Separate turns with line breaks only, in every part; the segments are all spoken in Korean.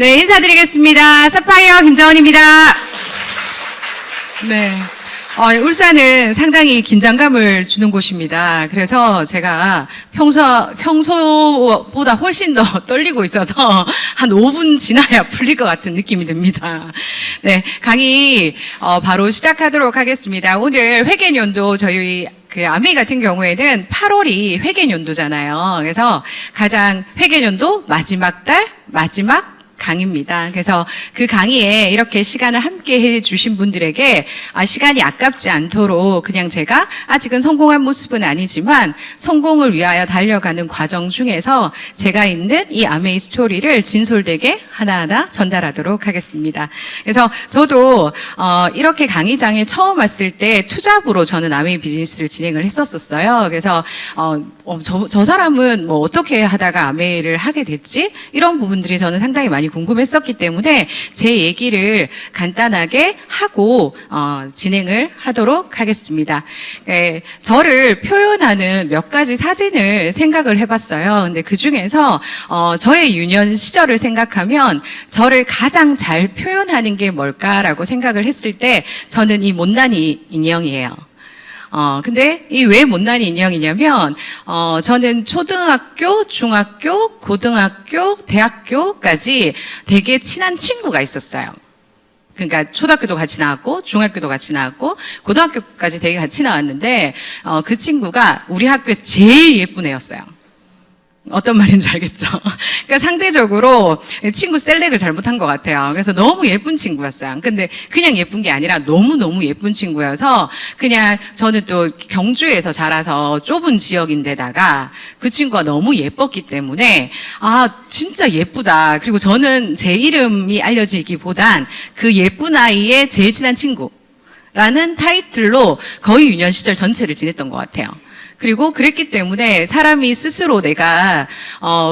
네, 인사드리겠습니다. 사파이어 김정은입니다. 네. 울산은 상당히 긴장감을 주는 곳입니다. 그래서 제가 평소보다 훨씬 더 떨리고 있어서 한 5분 지나야 풀릴 것 같은 느낌이 듭니다. 네, 강의 바로 시작하도록 하겠습니다. 오늘 회계연도 저희 아메이 같은 경우에는 8월이 회계연도잖아요. 그래서 가장 회계연도 마지막 달, 마지막 강의입니다. 그래서 그 강의에 이렇게 시간을 함께 해주신 분들에게 시간이 아깝지 않도록 그냥 제가 아직은 성공한 모습은 아니지만 성공을 위하여 달려가는 과정 중에서 제가 있는 이 아메이 스토리를 진솔되게 하나하나 전달하도록 하겠습니다. 그래서 저도 이렇게 강의장에 처음 왔을 때 투잡으로 저는 아메이 비즈니스를 진행을 했었어요. 그래서 저 사람은 뭐 어떻게 하다가 아메이를 하게 됐지? 이런 부분들이 저는 상당히 많이 궁금했었기 때문에 제 얘기를 간단하게 하고 진행을 하도록 하겠습니다. 저를 표현하는 몇 가지 사진을 생각을 해봤어요. 근데 그 중에서 저의 유년 시절을 생각하면 저를 가장 잘 표현하는 게 뭘까라고 생각을 했을 때 저는 이 못난이 인형이에요. 근데 이 왜 못난이 인형이냐면, 저는 초등학교, 중학교, 고등학교, 대학교까지 되게 친한 친구가 있었어요. 그러니까 초등학교도 같이 나왔고, 중학교도 같이 나왔고, 고등학교까지 되게 같이 나왔는데, 그 친구가 우리 학교에서 제일 예쁜 애였어요. 어떤 말인지 알겠죠? 그러니까 상대적으로 친구 셀렉을 잘못한 것 같아요. 그래서 너무 예쁜 친구였어요. 근데 그냥 예쁜 게 아니라 너무너무 예쁜 친구여서 그냥 저는 또 경주에서 자라서 좁은 지역인데다가 그 친구가 너무 예뻤기 때문에 진짜 예쁘다. 그리고 저는 제 이름이 알려지기보단 그 예쁜 아이의 제일 친한 친구라는 타이틀로 거의 유년 시절 전체를 지냈던 것 같아요. 그리고 그랬기 때문에 사람이 스스로 내가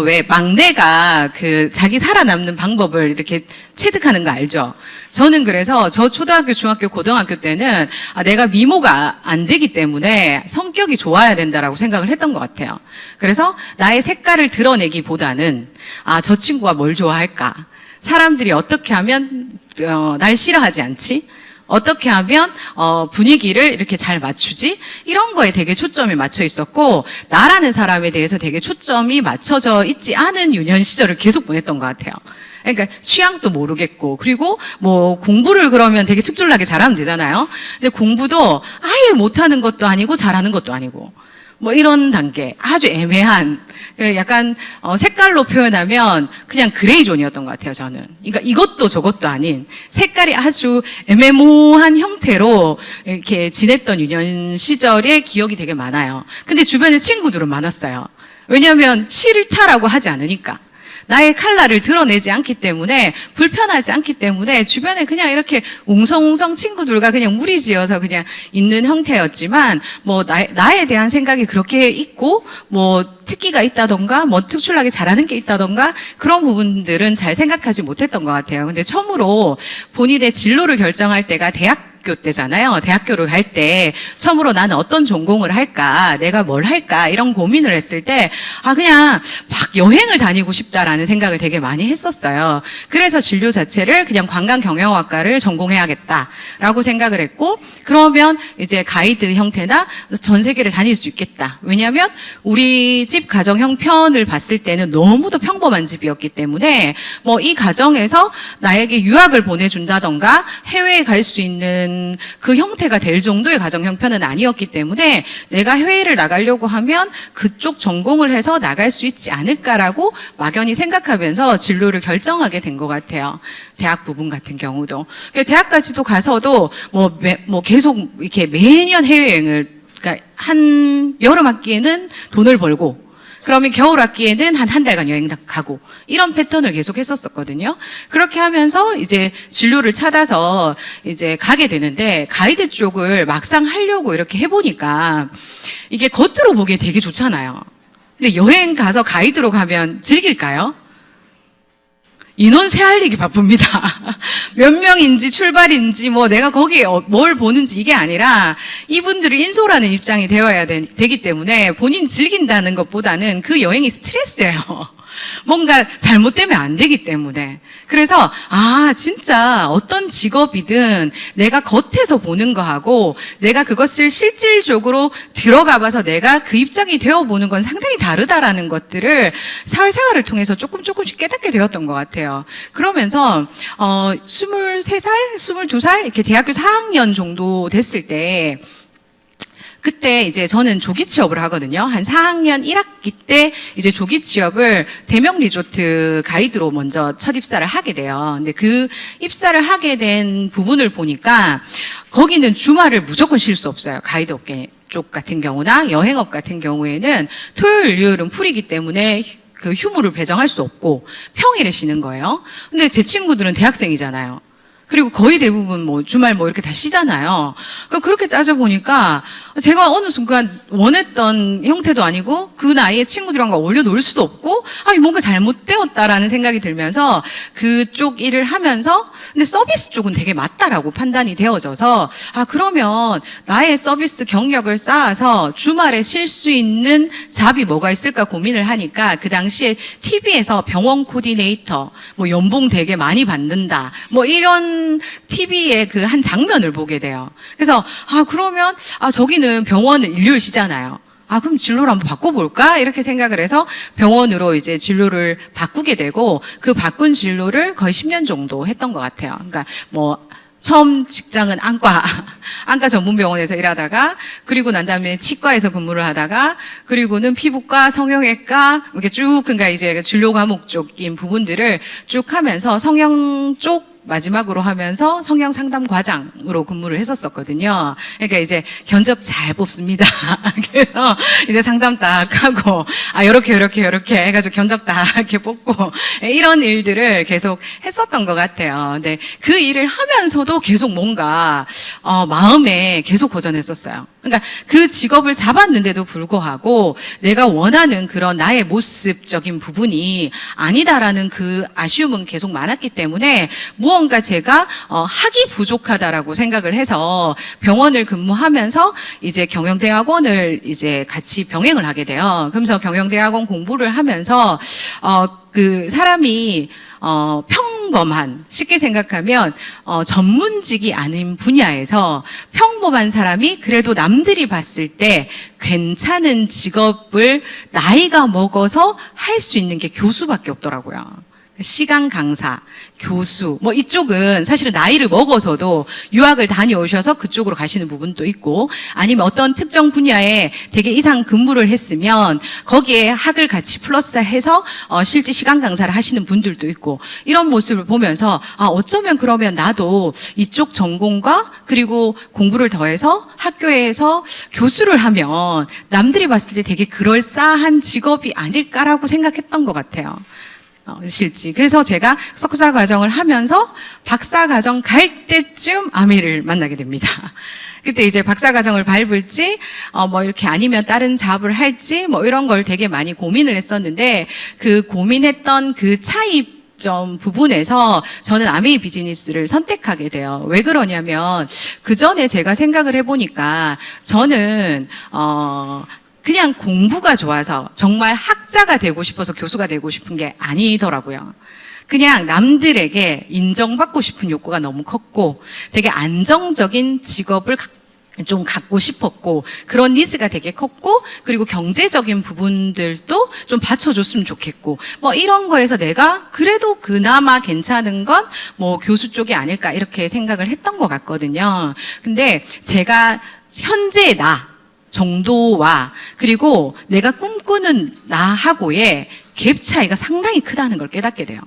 왜 막내가 자기 살아남는 방법을 이렇게 체득하는 거 알죠? 저는 그래서 저 초등학교, 중학교, 고등학교 때는 내가 미모가 안 되기 때문에 성격이 좋아야 된다라고 생각을 했던 것 같아요. 그래서 나의 색깔을 드러내기보다는 저 친구가 뭘 좋아할까? 사람들이 어떻게 하면 날 싫어하지 않지? 어떻게 하면 분위기를 이렇게 잘 맞추지? 이런 거에 되게 초점이 맞춰 있었고 나라는 사람에 대해서 되게 초점이 맞춰져 있지 않은 유년 시절을 계속 보냈던 것 같아요. 그러니까 취향도 모르겠고 그리고 뭐 공부를 그러면 되게 특출나게 잘하면 되잖아요. 근데 공부도 아예 못하는 것도 아니고 잘하는 것도 아니고 뭐 이런 단계 아주 애매한 약간 색깔로 표현하면 그냥 그레이존이었던 것 같아요. 저는 그러니까 이것도 저것도 아닌 색깔이 아주 애매모호한 형태로 이렇게 지냈던 유년 시절의 기억이 되게 많아요. 근데 주변에 친구들은 많았어요. 왜냐하면 싫다라고 하지 않으니까 나의 컬러를 드러내지 않기 때문에 불편하지 않기 때문에 주변에 그냥 이렇게 웅성웅성 친구들과 그냥 무리지어서 그냥 있는 형태였지만 뭐 나에 대한 생각이 그렇게 있고 뭐 특기가 있다던가 뭐 특출나게 잘하는 게 있다던가 그런 부분들은 잘 생각하지 못했던 것 같아요. 근데 처음으로 본인의 진로를 결정할 때가 대학교 때잖아요. 대학교를 갈 때 처음으로 나는 어떤 전공을 할까, 내가 뭘 할까 이런 고민을 했을 때 그냥 막 여행을 다니고 싶다라는 생각을 되게 많이 했었어요. 그래서 진료 자체를 그냥 관광경영학과를 전공해야겠다라고 생각을 했고 그러면 이제 가이드 형태나 전 세계를 다닐 수 있겠다. 왜냐하면 우리 집 가정 형편을 봤을 때는 너무도 평범한 집이었기 때문에 뭐 이 가정에서 나에게 유학을 보내준다던가 해외에 갈 수 있는 그 형태가 될 정도의 가정 형편은 아니었기 때문에 내가 해외를 나가려고 하면 그쪽 전공을 해서 나갈 수 있지 않을까라고 막연히 생각하면서 진로를 결정하게 된 것 같아요. 대학 부분 같은 경우도. 대학까지도 가서도 뭐 계속 이렇게 매년 해외여행을 그러니까 한 여름 학기에는 돈을 벌고 그러면 겨울 학기에는 한 달간 여행 가고 이런 패턴을 계속 했었거든요. 그렇게 하면서 이제 진로를 찾아서 이제 가게 되는데 가이드 쪽을 막상 하려고 이렇게 해보니까 이게 겉으로 보기에 되게 좋잖아요. 근데 여행 가서 가이드로 가면 즐길까요? 인원 세알리기 바쁩니다. 몇 명인지 출발인지 뭐 내가 거기에 뭘 보는지 이게 아니라 이분들을 인솔하는 입장이 되어야 되기 때문에 본인 즐긴다는 것보다는 그 여행이 스트레스예요. 뭔가 잘못되면 안 되기 때문에. 그래서 진짜 어떤 직업이든 내가 겉에서 보는 거하고 내가 그것을 실질적으로 들어가 봐서 내가 그 입장이 되어 보는 건 상당히 다르다라는 것들을 사회생활을 통해서 조금씩 깨닫게 되었던 것 같아요. 그러면서 23살, 22살 이렇게 대학교 4학년 정도 됐을 때 그때 이제 저는 조기 취업을 하거든요. 한 4학년 1학기 때 이제 조기 취업을 대명 리조트 가이드로 먼저 첫 입사를 하게 돼요. 근데 그 입사를 하게 된 부분을 보니까 거기는 주말을 무조건 쉴 수 없어요. 가이드 업계 쪽 같은 경우나 여행업 같은 경우에는 토요일, 일요일은 풀이기 때문에 그 휴무를 배정할 수 없고 평일에 쉬는 거예요. 근데 제 친구들은 대학생이잖아요. 그리고 거의 대부분 뭐 주말 뭐 이렇게 다 쉬잖아요. 그렇게 따져보니까 제가 어느 순간 원했던 형태도 아니고 그 나이에 친구들과 어울려 놀 수도 없고 뭔가 잘못되었다라는 생각이 들면서 그쪽 일을 하면서 근데 서비스 쪽은 되게 맞다라고 판단이 되어져서 그러면 나의 서비스 경력을 쌓아서 주말에 쉴 수 있는 잡이 뭐가 있을까 고민을 하니까 그 당시에 TV에서 병원 코디네이터 뭐 연봉 되게 많이 받는다 뭐 이런 TV의 그 한 장면을 보게 돼요. 그래서 그러면 저기는 병원은 일요일 쉬잖아요. 그럼 진로를 한번 바꿔볼까? 이렇게 생각을 해서 병원으로 이제 진로를 바꾸게 되고 그 바꾼 진로를 거의 10년 정도 했던 것 같아요. 그러니까 처음 직장은 안과 전문 병원에서 일하다가 그리고 난 다음에 치과에서 근무를 하다가 그리고는 피부과, 성형외과 이렇게 쭉 그러니까 이제 진료 과목 쪽인 부분들을 쭉 하면서 성형 쪽 마지막으로 하면서 성형 상담 과장으로 근무를 했었거든요. 그러니까 이제 견적 잘 뽑습니다. 그래서 이제 상담 딱 하고 요렇게 해가지고 견적 딱 이렇게 뽑고 이런 일들을 계속 했었던 것 같아요. 근데 그 일을 하면서도 계속 뭔가 마음에 계속 고전했었어요. 그러니까 그 직업을 잡았는데도 불구하고 내가 원하는 그런 나의 모습적인 부분이 아니다라는 그 아쉬움은 계속 많았기 때문에 무언가 제가 학이 부족하다라고 생각을 해서 병원을 근무하면서 이제 경영대학원을 이제 같이 병행을 하게 돼요. 그러면서 경영대학원 공부를 하면서 그 사람이 평범한, 쉽게 생각하면 전문직이 아닌 분야에서 평범한 사람이 그래도 남들이 봤을 때 괜찮은 직업을 나이가 먹어서 할 수 있는 게 교수밖에 없더라고요. 시간 강사, 교수, 뭐 이쪽은 사실은 나이를 먹어서도 유학을 다녀오셔서 그쪽으로 가시는 부분도 있고 아니면 어떤 특정 분야에 되게 이상 근무를 했으면 거기에 학을 같이 플러스해서 실제 시간 강사를 하시는 분들도 있고 이런 모습을 보면서 어쩌면 그러면 나도 이쪽 전공과 그리고 공부를 더해서 학교에서 교수를 하면 남들이 봤을 때 되게 그럴싸한 직업이 아닐까라고 생각했던 것 같아요. 실지. 그래서 제가 석사 과정을 하면서 박사 과정 갈 때쯤 아미를 만나게 됩니다. 그때 이제 박사 과정을 밟을지, 뭐 이렇게 아니면 다른 잡을 할지, 뭐 이런 걸 되게 많이 고민을 했었는데, 그 고민했던 그 차이점 부분에서 저는 아메이 비즈니스를 선택하게 돼요. 왜 그러냐면, 그 전에 제가 생각을 해보니까, 저는, 그냥 공부가 좋아서 정말 학자가 되고 싶어서 교수가 되고 싶은 게 아니더라고요. 그냥 남들에게 인정받고 싶은 욕구가 너무 컸고 되게 안정적인 직업을 좀 갖고 싶었고 그런 니즈가 되게 컸고 그리고 경제적인 부분들도 좀 받쳐줬으면 좋겠고 뭐 이런 거에서 내가 그래도 그나마 괜찮은 건 뭐 교수 쪽이 아닐까 이렇게 생각을 했던 것 같거든요. 근데 제가 현재 나 정도와 그리고 내가 꿈꾸는 나하고의 갭 차이가 상당히 크다는 걸 깨닫게 돼요.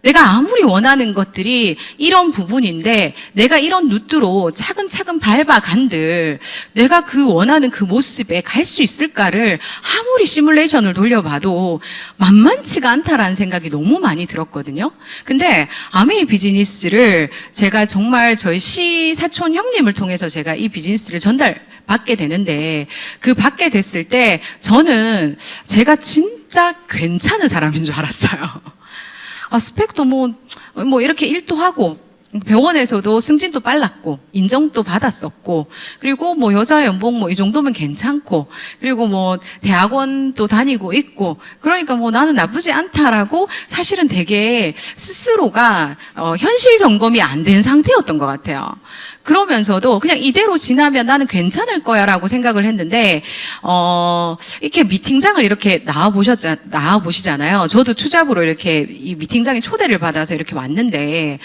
내가 아무리 원하는 것들이 이런 부분인데 내가 이런 루트로 차근차근 밟아간들 내가 그 원하는 그 모습에 갈 수 있을까를 아무리 시뮬레이션을 돌려봐도 만만치가 않다라는 생각이 너무 많이 들었거든요. 근데 아메이 비즈니스를 제가 정말 저희 시사촌 형님을 통해서 제가 이 비즈니스를 받게 되는데 그 받게 됐을 때 저는 제가 진짜 괜찮은 사람인 줄 알았어요. 스펙도 뭐 이렇게 일도 하고 병원에서도 승진도 빨랐고 인정도 받았었고, 그리고 뭐 여자 연봉 뭐 이 정도면 괜찮고, 그리고 뭐 대학원도 다니고 있고, 그러니까 뭐 나는 나쁘지 않다라고 사실은 되게 스스로가 현실 점검이 안 된 상태였던 것 같아요. 그러면서도 그냥 이대로 지나면 나는 괜찮을 거야라고 생각을 했는데, 이렇게 미팅장을 이렇게 나와보시잖아요. 저도 투잡으로 이렇게 이 미팅장에 초대를 받아서 이렇게 왔는데,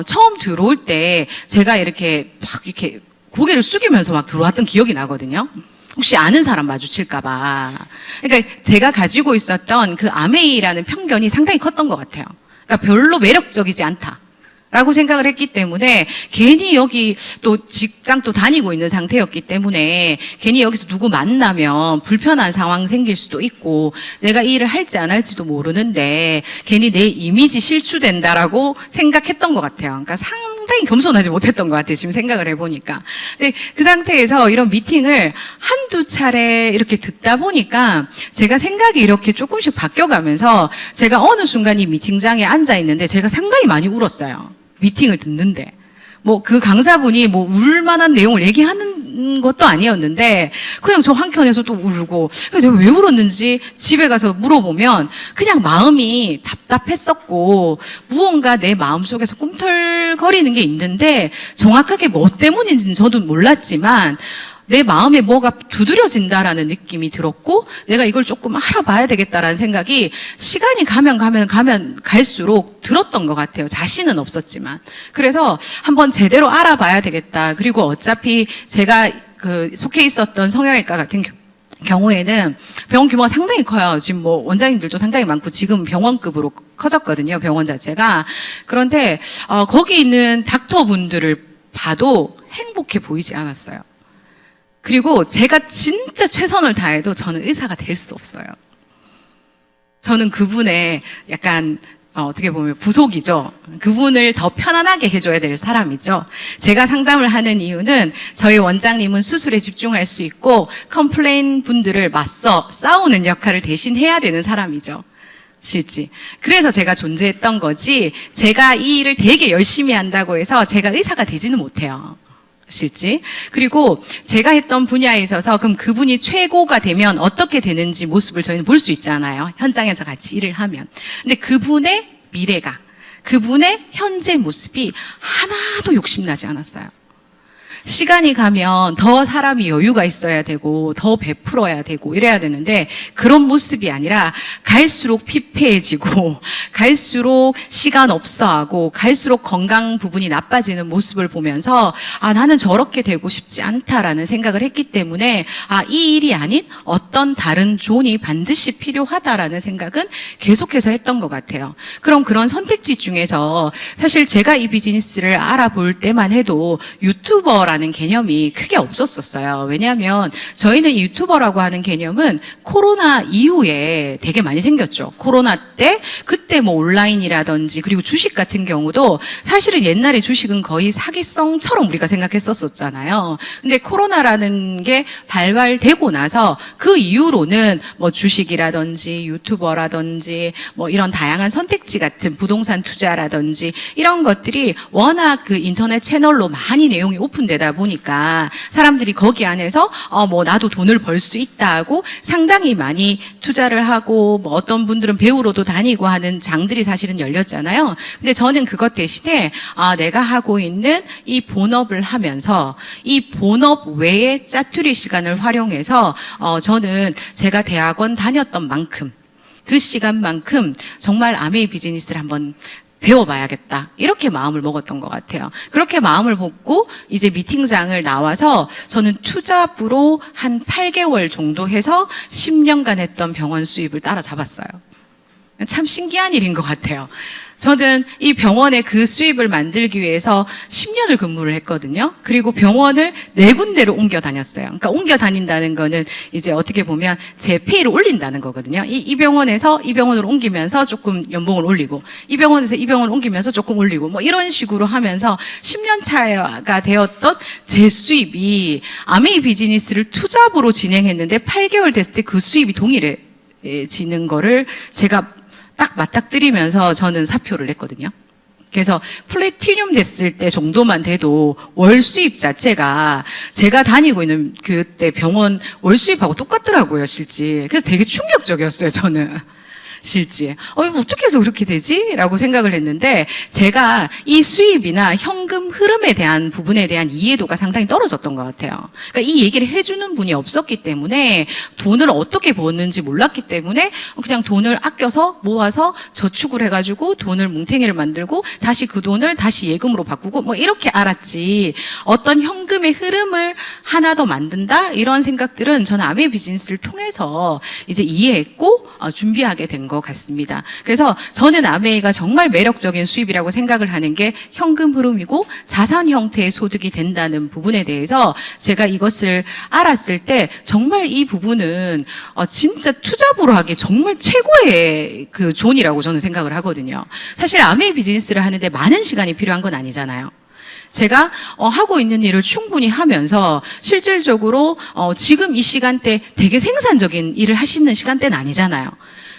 처음 들어올 때 제가 이렇게 막 이렇게 고개를 숙이면서 막 들어왔던 기억이 나거든요. 혹시 아는 사람 마주칠까봐. 그러니까 제가 가지고 있었던 그 아메이라는 편견이 상당히 컸던 것 같아요. 그러니까 별로 매력적이지 않다 라고 생각을 했기 때문에, 괜히 여기 또 직장 또 다니고 있는 상태였기 때문에 괜히 여기서 누구 만나면 불편한 상황 생길 수도 있고, 내가 이 일을 할지 안 할지도 모르는데 괜히 내 이미지 실추된다라고 생각했던 것 같아요. 그러니까 상당히 겸손하지 못했던 것 같아요, 지금 생각을 해보니까. 근데 그 상태에서 이런 미팅을 한두 차례 이렇게 듣다 보니까 제가 생각이 이렇게 조금씩 바뀌어가면서, 제가 어느 순간 이 미팅장에 앉아 있는데 제가 상당히 많이 울었어요. 미팅을 듣는데. 뭐 그 강사분이 뭐 울만한 내용을 얘기하는 것도 아니었는데 그냥 저 한켠에서 또 울고, 내가 왜 울었는지 집에 가서 물어보면 그냥 마음이 답답했었고, 무언가 내 마음속에서 꿈틀거리는 게 있는데 정확하게 뭐 때문인지는 저도 몰랐지만 내 마음에 뭐가 두드려진다라는 느낌이 들었고, 내가 이걸 조금 알아봐야 되겠다라는 생각이 시간이 가면 갈수록 들었던 것 같아요. 자신은 없었지만. 그래서 한번 제대로 알아봐야 되겠다. 그리고 어차피 제가 속해 있었던 성형외과 같은 경우에는 병원 규모가 상당히 커요. 지금 뭐 원장님들도 상당히 많고 지금 병원급으로 커졌거든요, 병원 자체가. 그런데 거기 있는 닥터분들을 봐도 행복해 보이지 않았어요. 그리고 제가 진짜 최선을 다해도 저는 의사가 될 수 없어요. 저는 그분의 약간 어떻게 보면 부속이죠. 그분을 더 편안하게 해줘야 될 사람이죠. 제가 상담을 하는 이유는 저희 원장님은 수술에 집중할 수 있고 컴플레인 분들을 맞서 싸우는 역할을 대신 해야 되는 사람이죠. 실지. 그래서 제가 존재했던 거지, 제가 이 일을 되게 열심히 한다고 해서 제가 의사가 되지는 못해요. 실지. 그리고 제가 했던 분야에 있어서 그럼 그분이 최고가 되면 어떻게 되는지 모습을 저희는 볼 수 있잖아요. 현장에서 같이 일을 하면. 근데 그분의 미래가, 그분의 현재 모습이 하나도 욕심나지 않았어요. 시간이 가면 더 사람이 여유가 있어야 되고 더 베풀어야 되고 이래야 되는데, 그런 모습이 아니라 갈수록 피폐해지고 갈수록 시간 없어하고 갈수록 건강 부분이 나빠지는 모습을 보면서 나는 저렇게 되고 싶지 않다라는 생각을 했기 때문에 이 일이 아닌 어떤 다른 존이 반드시 필요하다라는 생각은 계속해서 했던 것 같아요. 그럼 그런 선택지 중에서 사실 제가 이 비즈니스를 알아볼 때만 해도 유튜버라는 개념이 크게 없었었어요. 왜냐하면 저희는 이 유튜버라고 하는 개념은 코로나 이후에 되게 많이 생겼죠. 코로나 때, 그때 뭐 온라인이라든지, 그리고 주식 같은 경우도 사실은 옛날에 주식은 거의 사기성처럼 우리가 생각했었잖아요. 근데 코로나라는 게 발발되고 나서 그 이후로는 뭐 주식이라든지 유튜버라든지 뭐 이런 다양한 선택지 같은 부동산 투자라든지 이런 것들이 워낙 그 인터넷 채널로 많이 내용이 오픈되다 보니까 사람들이 거기 안에서 뭐 나도 돈을 벌 수 있다고 상당히 많이 투자를 하고, 뭐 어떤 분들은 배우러도 다니고 하는 장들이 사실은 열렸잖아요. 근데 저는 그것 대신에 내가 하고 있는 이 본업을 하면서 이 본업 외에 짜투리 시간을 활용해서 저는 제가 대학원 다녔던 만큼, 그 시간만큼 정말 아메이 비즈니스를 한번 배워봐야겠다, 이렇게 마음을 먹었던 것 같아요. 그렇게 마음을 먹고 이제 미팅장을 나와서 저는 투잡으로 한 8개월 정도 해서 10년간 했던 병원 수입을 따라잡았어요. 참 신기한 일인 것 같아요. 저는 이 병원의 그 수입을 만들기 위해서 10년을 근무를 했거든요. 그리고 병원을 4군데로 옮겨 다녔어요. 그러니까 옮겨 다닌다는 거는 이제 어떻게 보면 제 페이를 올린다는 거거든요. 이 병원에서 이 병원으로 옮기면서 조금 연봉을 올리고, 이 병원에서 이 병원을 옮기면서 조금 올리고, 뭐 이런 식으로 하면서 10년 차가 되었던 제 수입이 아메이 비즈니스를 투잡으로 진행했는데 8개월 됐을 때 그 수입이 동일해지는 거를 제가 딱 맞닥뜨리면서 저는 사표를 냈거든요. 그래서 플래티늄 됐을 때 정도만 돼도 월 수입 자체가 제가 다니고 있는 그때 병원 월 수입하고 똑같더라고요, 실제. 그래서 되게 충격적이었어요, 저는. 실제. 이거 어떻게 해서 그렇게 되지? 라고 생각을 했는데, 제가 이 수입이나 현금 흐름에 대한 부분에 대한 이해도가 상당히 떨어졌던 것 같아요. 그러니까 이 얘기를 해주는 분이 없었기 때문에, 돈을 어떻게 버는지 몰랐기 때문에, 그냥 돈을 아껴서 모아서 저축을 해가지고 돈을 뭉탱이를 만들고, 다시 그 돈을 다시 예금으로 바꾸고, 뭐 이렇게 알았지. 어떤 현금의 흐름을 하나 더 만든다? 이런 생각들은 저는 아메 비즈니스를 통해서 이제 이해했고, 준비하게 된 것 같습니다. 그래서 저는 아메이가 정말 매력적인 수입이라고 생각을 하는 게 현금 흐름이고 자산 형태의 소득이 된다는 부분에 대해서 제가 이것을 알았을 때 정말 이 부분은 진짜 투잡으로 하기 정말 최고의 그 존이라고 저는 생각을 하거든요. 사실 아메이 비즈니스를 하는데 많은 시간이 필요한 건 아니잖아요. 제가 하고 있는 일을 충분히 하면서 실질적으로 지금 이 시간대 되게 생산적인 일을 하시는 시간대는 아니잖아요.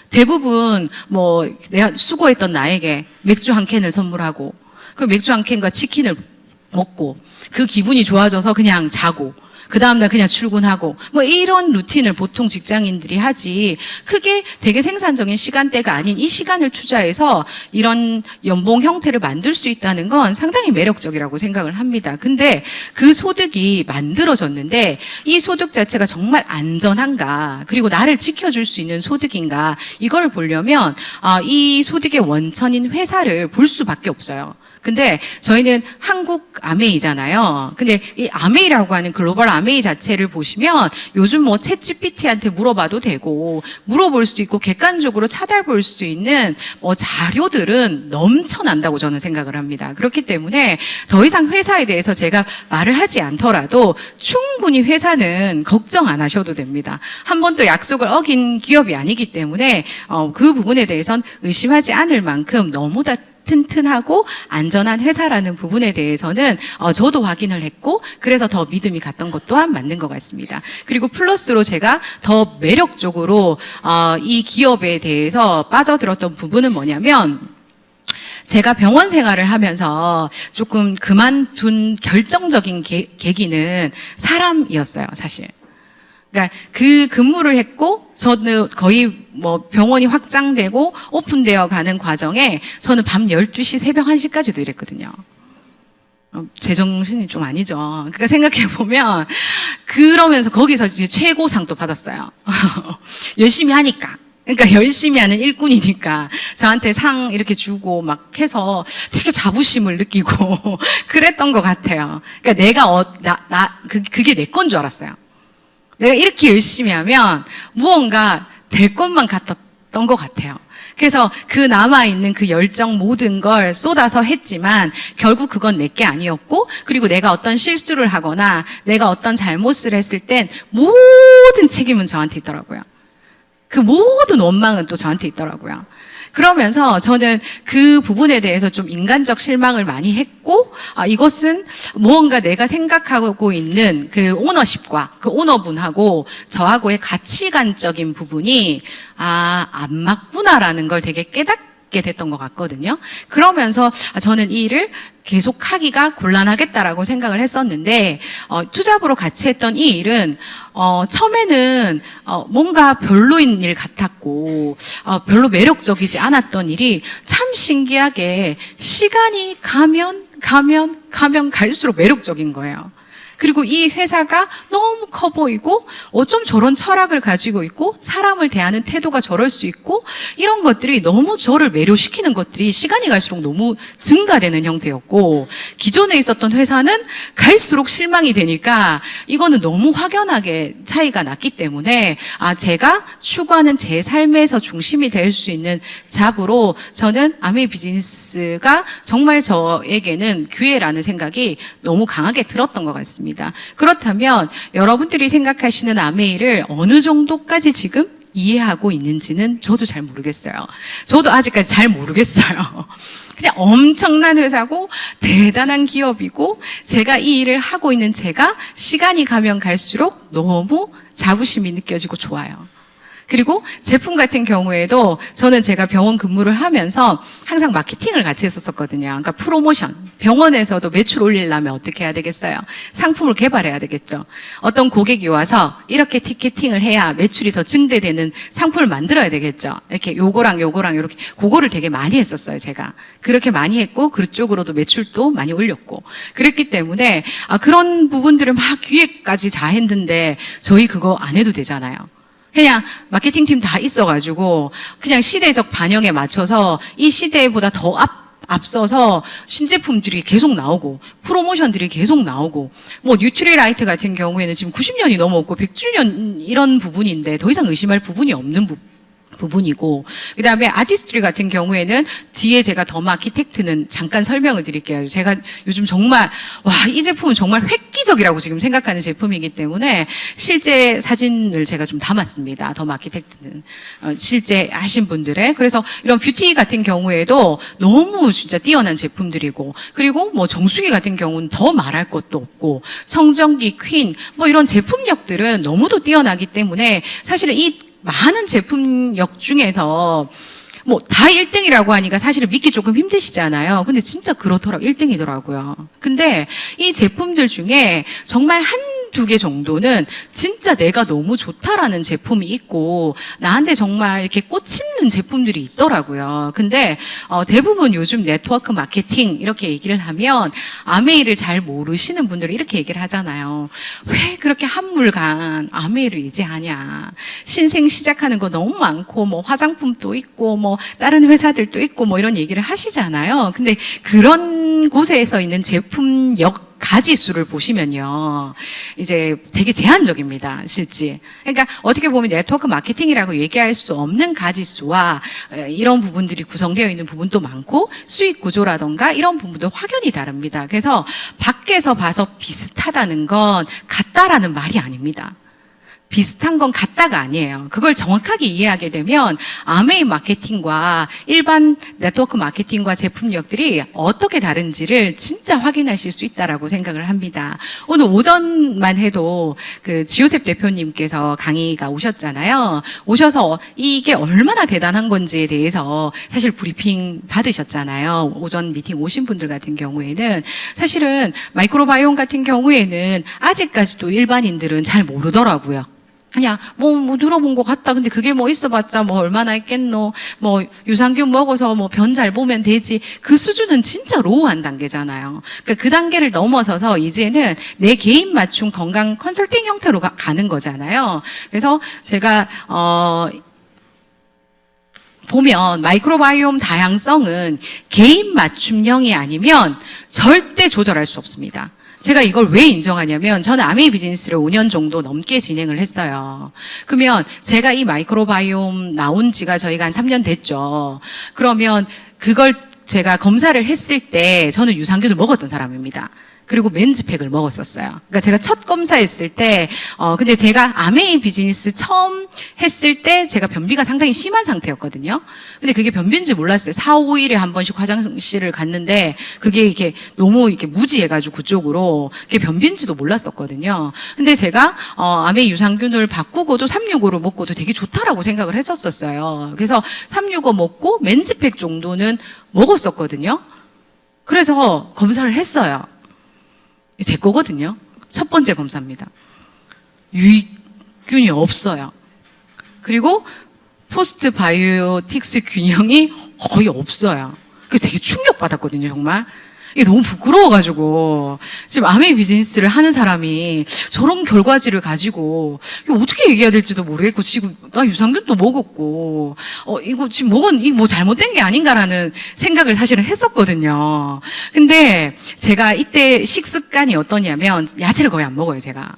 대부분 뭐 내가 수고했던 나에게 맥주 한 캔을 선물하고 그 맥주 한 캔과 치킨을 먹고 그 기분이 좋아져서 그냥 자고 그 다음날 그냥 출근하고 뭐 이런 루틴을 보통 직장인들이 하지 크게 되게 생산적인 시간대가 아닌 이 시간을 투자해서 이런 연봉 형태를 만들 수 있다는 건 상당히 매력적이라고 생각을 합니다. 근데 그 소득이 만들어졌는데 이 소득 자체가 정말 안전한가 그리고 나를 지켜줄 수 있는 소득인가 이걸 보려면 이 소득의 원천인 회사를 볼 수밖에 없어요. 근데 저희는 한국 아메이잖아요. 근데 이 아메이라고 하는 글로벌 아메이 자체를 보시면 요즘 뭐 챗GPT한테 물어봐도 되고 물어볼 수 있고 객관적으로 찾아볼 수 있는 뭐 자료들은 넘쳐난다고 저는 생각을 합니다. 그렇기 때문에 더 이상 회사에 대해서 제가 말을 하지 않더라도 충분히 회사는 걱정 안 하셔도 됩니다. 한 번도 약속을 어긴 기업이 아니기 때문에 그 부분에 대해서는 의심하지 않을 만큼 너무나 튼튼하고 안전한 회사라는 부분에 대해서는 저도 확인을 했고 그래서 더 믿음이 갔던 것 또한 맞는 것 같습니다. 그리고 플러스로 제가 더 매력적으로 이 기업에 대해서 빠져들었던 부분은 뭐냐면 제가 병원 생활을 하면서 조금 그만둔 결정적인 계기는 사람이었어요, 사실. 그러니까 그 근무를 했고 저는 거의 뭐 병원이 확장되고 오픈되어 가는 과정에 저는 밤 12시 새벽 1시까지도 일했거든요. 제정신이 좀 아니죠. 그러니까 생각해 보면 그러면서 거기서 이제 최고상도 받았어요. 열심히 하니까. 그러니까 열심히 하는 일꾼이니까 저한테 상 이렇게 주고 막 해서 되게 자부심을 느끼고 그랬던 것 같아요. 그러니까 내가 그게 내 건 줄 알았어요. 내가 이렇게 열심히 하면 무언가 될 것만 같았던 것 같아요. 그래서 그 남아있는 그 열정 모든 걸 쏟아서 했지만 결국 그건 내게 아니었고 그리고 내가 어떤 실수를 하거나 내가 어떤 잘못을 했을 땐 모든 책임은 저한테 있더라고요. 그 모든 원망은 또 저한테 있더라고요. 그러면서 저는 그 부분에 대해서 좀 인간적 실망을 많이 했고 이것은 무언가 내가 생각하고 있는 그 오너십과 그 오너분하고 저하고의 가치관적인 부분이 안 맞구나라는 걸 되게 깨닫게 됐던 것 같거든요. 그러면서 저는 이 일을 계속 하기가 곤란하겠다라고 생각을 했었는데 투잡으로 같이 했던 이 일은 처음에는 뭔가 별로인 일 같았고 별로 매력적이지 않았던 일이 참 신기하게 시간이 가면 갈수록 매력적인 거예요. 그리고 이 회사가 너무 커 보이고 어쩜 저런 철학을 가지고 있고 사람을 대하는 태도가 저럴 수 있고 이런 것들이 너무 저를 매료시키는 것들이 시간이 갈수록 너무 증가되는 형태였고 기존에 있었던 회사는 갈수록 실망이 되니까 이거는 너무 확연하게 차이가 났기 때문에 제가 추구하는 제 삶에서 중심이 될 수 있는 잡으로 저는 아메이 비즈니스가 정말 저에게는 기회라는 생각이 너무 강하게 들었던 것 같습니다. 그렇다면 여러분들이 생각하시는 아메이를 어느 정도까지 지금 이해하고 있는지는 저도 잘 모르겠어요. 저도 아직까지 잘 모르겠어요. 그냥 엄청난 회사고 대단한 기업이고 제가 이 일을 하고 있는 제가 시간이 가면 갈수록 너무 자부심이 느껴지고 좋아요. 그리고 제품 같은 경우에도 저는 제가 병원 근무를 하면서 항상 마케팅을 같이 했었거든요. 그러니까 프로모션. 병원에서도 매출 올리려면 어떻게 해야 되겠어요? 상품을 개발해야 되겠죠. 어떤 고객이 와서 이렇게 티켓팅을 해야 매출이 더 증대되는 상품을 만들어야 되겠죠. 이렇게 요거랑 이렇게 그거를 되게 많이 했었어요, 제가. 그렇게 많이 했고 그쪽으로도 매출도 많이 올렸고 그랬기 때문에 그런 부분들을 막 기획까지 다 했는데 저희 그거 안 해도 되잖아요. 그냥 마케팅팀 다 있어가지고 그냥 시대적 반영에 맞춰서 이 시대보다 더 앞서서 신제품들이 계속 나오고 프로모션들이 계속 나오고 뭐 뉴트리라이트 같은 경우에는 지금 90년이 넘었고 100주년 이런 부분인데 더 이상 의심할 부분이 없는 부분이고 그다음에 아티스트리 같은 경우에는 뒤에 제가 더 아키텍트는 잠깐 설명을 드릴게요. 제가 요즘 정말 이 제품은 정말 획기적이라고 지금 생각하는 제품이기 때문에 실제 사진을 제가 좀 담았습니다. 더 아키텍트는 실제 하신 분들의 그래서 이런 뷰티 같은 경우에도 너무 진짜 뛰어난 제품들이고 그리고 뭐 정수기 같은 경우는 더 말할 것도 없고 청정기, 퀸 뭐 이런 제품력들은 너무도 뛰어나기 때문에 사실은 이 많은 제품력 중에서 뭐 다 1등이라고 하니까 사실은 믿기 조금 힘드시잖아요. 근데 진짜 그렇더라고요. 1등이더라고요. 근데 이 제품들 중에 정말 한두 개 정도는 진짜 내가 너무 좋다라는 제품이 있고 나한테 정말 이렇게 꽂히는 제품들이 있더라고요. 근데 대부분 요즘 네트워크 마케팅 이렇게 얘기를 하면 아메이를 잘 모르시는 분들이 이렇게 얘기를 하잖아요. 왜 그렇게 한물간 아메이를 이제 하냐. 신생 시작하는 거 너무 많고 뭐 화장품도 있고 뭐 다른 회사들도 있고 뭐 이런 얘기를 하시잖아요. 근데 그런 곳에서 있는 제품력 가지수를 보시면요. 이제 되게 제한적입니다. 실제. 그러니까 어떻게 보면 네트워크 마케팅이라고 얘기할 수 없는 가지수와 이런 부분들이 구성되어 있는 부분도 많고 수익 구조라던가 이런 부분도 확연히 다릅니다. 그래서 밖에서 봐서 비슷하다는 건 같다라는 말이 아닙니다. 비슷한 건 같다가 아니에요. 그걸 정확하게 이해하게 되면 아메이 마케팅과 일반 네트워크 마케팅과 제품력들이 어떻게 다른지를 진짜 확인하실 수 있다라고 생각을 합니다. 오늘 오전만 해도 그 지요셉 대표님께서 강의가 오셨잖아요. 오셔서 이게 얼마나 대단한 건지에 대해서 사실 브리핑 받으셨잖아요. 오전 미팅 오신 분들 같은 경우에는 사실은 마이크로바이옴 같은 경우에는 아직까지도 일반인들은 잘 모르더라고요. 그냥 뭐 들어본 것 같다. 근데 그게 뭐 있어봤자 뭐 얼마나 있겠노. 뭐 유산균 먹어서 뭐 변 잘 보면 되지. 그 수준은 진짜 로우한 단계잖아요. 그러니까 그 단계를 넘어서서 이제는 내 개인 맞춤 건강 컨설팅 형태로 가는 거잖아요. 그래서 제가 보면 마이크로바이옴 다양성은 개인 맞춤형이 아니면 절대 조절할 수 없습니다. 제가 이걸 왜 인정하냐면 저는 아메이 비즈니스를 5년 정도 넘게 진행을 했어요. 그러면 제가 이 마이크로바이옴 나온 지가 저희가 한 3년 됐죠. 그러면 그걸 제가 검사를 했을 때 저는 유산균을 먹었던 사람입니다. 그리고 맨즈팩을 먹었었어요. 그러니까 제가 첫 검사했을 때, 근데 제가 아메이 비즈니스 처음 했을 때 제가 변비가 상당히 심한 상태였거든요. 근데 그게 변비인지 몰랐어요. 4, 5일에 한 번씩 화장실을 갔는데 그게 이렇게 너무 이렇게 무지해가지고 그쪽으로 그게 변비인지도 몰랐었거든요. 근데 제가, 아메이 유산균을 바꾸고도 365를 먹고도 되게 좋다라고 생각을 했었어요. 그래서 365 먹고 맨즈팩 정도는 먹었었거든요. 그래서 검사를 했어요. 제 거거든요. 첫 번째 검사입니다. 유익균이 없어요. 그리고 포스트 바이오틱스 균형이 거의 없어요. 그래서 되게 충격받았거든요, 정말. 이게 너무 부끄러워가지고 지금 아메이 비즈니스를 하는 사람이 저런 결과지를 가지고 이거 어떻게 얘기해야 될지도 모르겠고 지금 나 유산균도 먹었고 이거 지금 먹은 이거 뭐 잘못된 게 아닌가라는 생각을 사실은 했었거든요. 근데 제가 이때 식습관이 어떠냐면 야채를 거의 안 먹어요, 제가.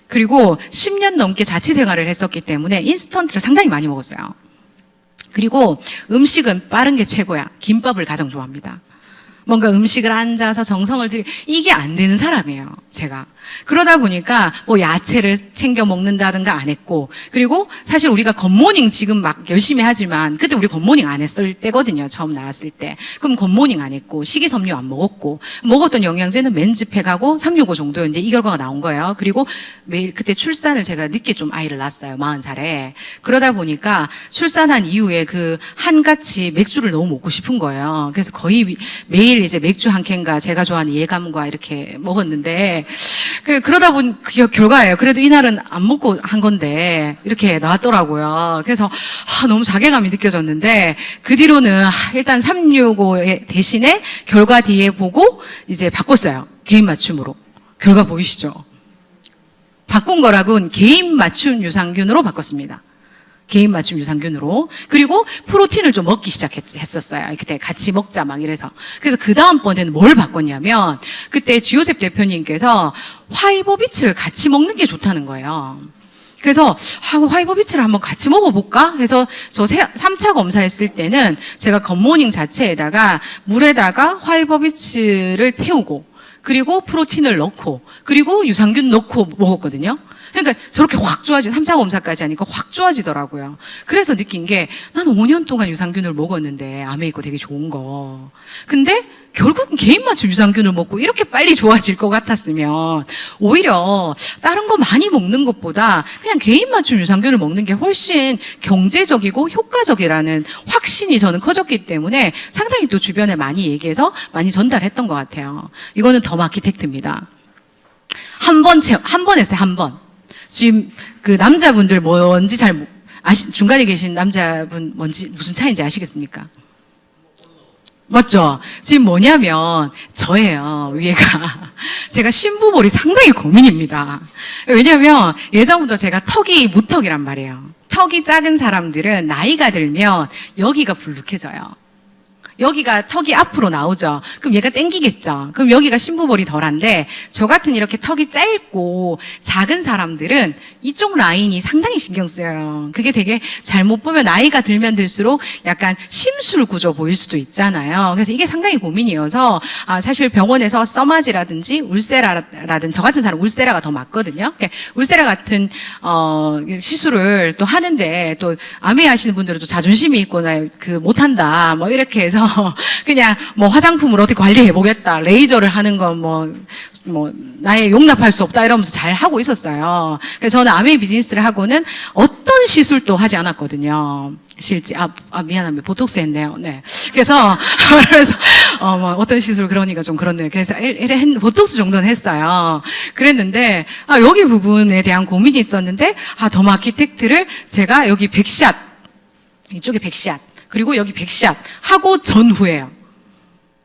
그리고 10년 넘게 자취 생활을 했었기 때문에 인스턴트를 상당히 많이 먹었어요. 그리고 음식은 빠른 게 최고야. 김밥을 가장 좋아합니다. 뭔가 음식을 앉아서 정성을 들이 이게 안 되는 사람이에요, 제가. 그러다 보니까 뭐 야채를 챙겨 먹는다든가 안 했고, 그리고 사실 우리가 굿모닝 지금 막 열심히 하지만 그때 우리 굿모닝 안 했을 때거든요. 처음 나왔을 때. 그럼 굿모닝 안 했고 식이섬유 안 먹었고 먹었던 영양제는 맨즈팩하고 365 정도였는데 이 결과가 나온 거예요. 그리고 매일 그때 출산을 제가 늦게 좀 아이를 낳았어요. 40살에. 그러다 보니까 출산한 이후에 그 한같이 맥주를 너무 먹고 싶은 거예요. 그래서 거의 매일 이제 맥주 한 캔과 제가 좋아하는 예감과 이렇게 먹었는데 그러다 보니 그 결과예요. 그래도 이날은 안 먹고 한 건데 이렇게 나왔더라고요. 그래서 너무 자괴감이 느껴졌는데 그 뒤로는 일단 365 대신에 결과 뒤에 보고 이제 바꿨어요. 개인 맞춤으로. 결과 보이시죠? 바꾼 거라고는 개인 맞춤 유산균으로 바꿨습니다. 개인 맞춤 유산균으로. 그리고 프로틴을 좀 먹기 시작했었어요. 그때 같이 먹자 막 이래서. 그래서 그 다음번에는 뭘 바꿨냐면 그때 지요셉 대표님께서 화이버비츠를 같이 먹는 게 좋다는 거예요. 그래서 화이버비츠를 한번 같이 먹어볼까 해서 저 3차 검사했을 때는 제가 굿모닝 자체에다가 물에다가 화이버비츠를 태우고 그리고 프로틴을 넣고 그리고 유산균 넣고 먹었거든요. 그러니까 저렇게 확 3차 검사까지 하니까 확 좋아지더라고요. 그래서 느낀 게 나는 5년 동안 유산균을 먹었는데 암에 있고 되게 좋은 거. 근데 결국은 개인 맞춤 유산균을 먹고 이렇게 빨리 좋아질 것 같았으면 오히려 다른 거 많이 먹는 것보다 그냥 개인 맞춤 유산균을 먹는 게 훨씬 경제적이고 효과적이라는 확신이 저는 커졌기 때문에 상당히 또 주변에 많이 얘기해서 많이 전달했던 것 같아요. 이거는 더 마키텍트입니다. 한 번 했어요, 한 번. 지금 그 남자분들 뭔지 잘 중간에 계신 남자분 무슨 차이인지 아시겠습니까? 맞죠? 지금 뭐냐면 저예요, 위에가. 제가 신부볼이 상당히 고민입니다. 왜냐면 예전부터 제가 턱이 무턱이란 말이에요. 턱이 작은 사람들은 나이가 들면 여기가 불룩해져요. 여기가 턱이 앞으로 나오죠. 그럼 얘가 땡기겠죠. 그럼 여기가 신부볼이 덜한데 저 같은 이렇게 턱이 짧고 작은 사람들은 이쪽 라인이 상당히 신경 쓰여요. 그게 되게 잘못 보면 나이가 들면 들수록 약간 심술 구조 보일 수도 있잖아요. 그래서 이게 상당히 고민이어서 사실 병원에서 써마지라든지 울세라라든지 저 같은 사람 울세라가 더 맞거든요. 울세라 같은 시술을 또 하는데 또 암에 하시는 분들은 또 자존심이 있거나 그 못한다 뭐 이렇게 해서 그냥 뭐 화장품을 어떻게 관리해 보겠다, 레이저를 하는 건 뭐 나의 용납할 수 없다 이러면서 잘 하고 있었어요. 그래서 저는 암의 비즈니스를 하고는 어떤 시술도 하지 않았거든요. 실제 미안합니다. 보톡스 했네요. 네. 그래서 뭐 어떤 시술 그러니까 좀 그렇네요. 그래서 보톡스 정도는 했어요. 그랬는데 여기 부분에 대한 고민이 있었는데 더 마키텍트를 제가 여기 100샷 이쪽에 100샷 그리고 여기 100샷 하고 전후예요.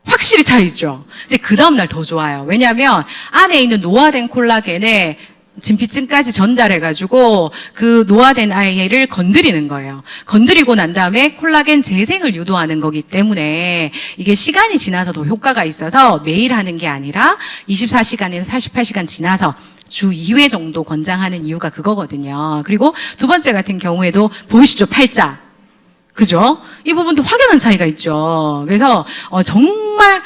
확실히 차이죠. 근데 그 다음날 더 좋아요. 왜냐하면 안에 있는 노화된 콜라겐에 진피층까지 전달해가지고 그 노화된 아이를 건드리는 거예요. 건드리고 난 다음에 콜라겐 재생을 유도하는 거기 때문에 이게 시간이 지나서 더 효과가 있어서 매일 하는 게 아니라 24시간에서 48시간 지나서 주 2회 정도 권장하는 이유가 그거거든요. 그리고 두 번째 같은 경우에도 보이시죠? 팔자. 그죠? 이 부분도 확연한 차이가 있죠. 그래서 정말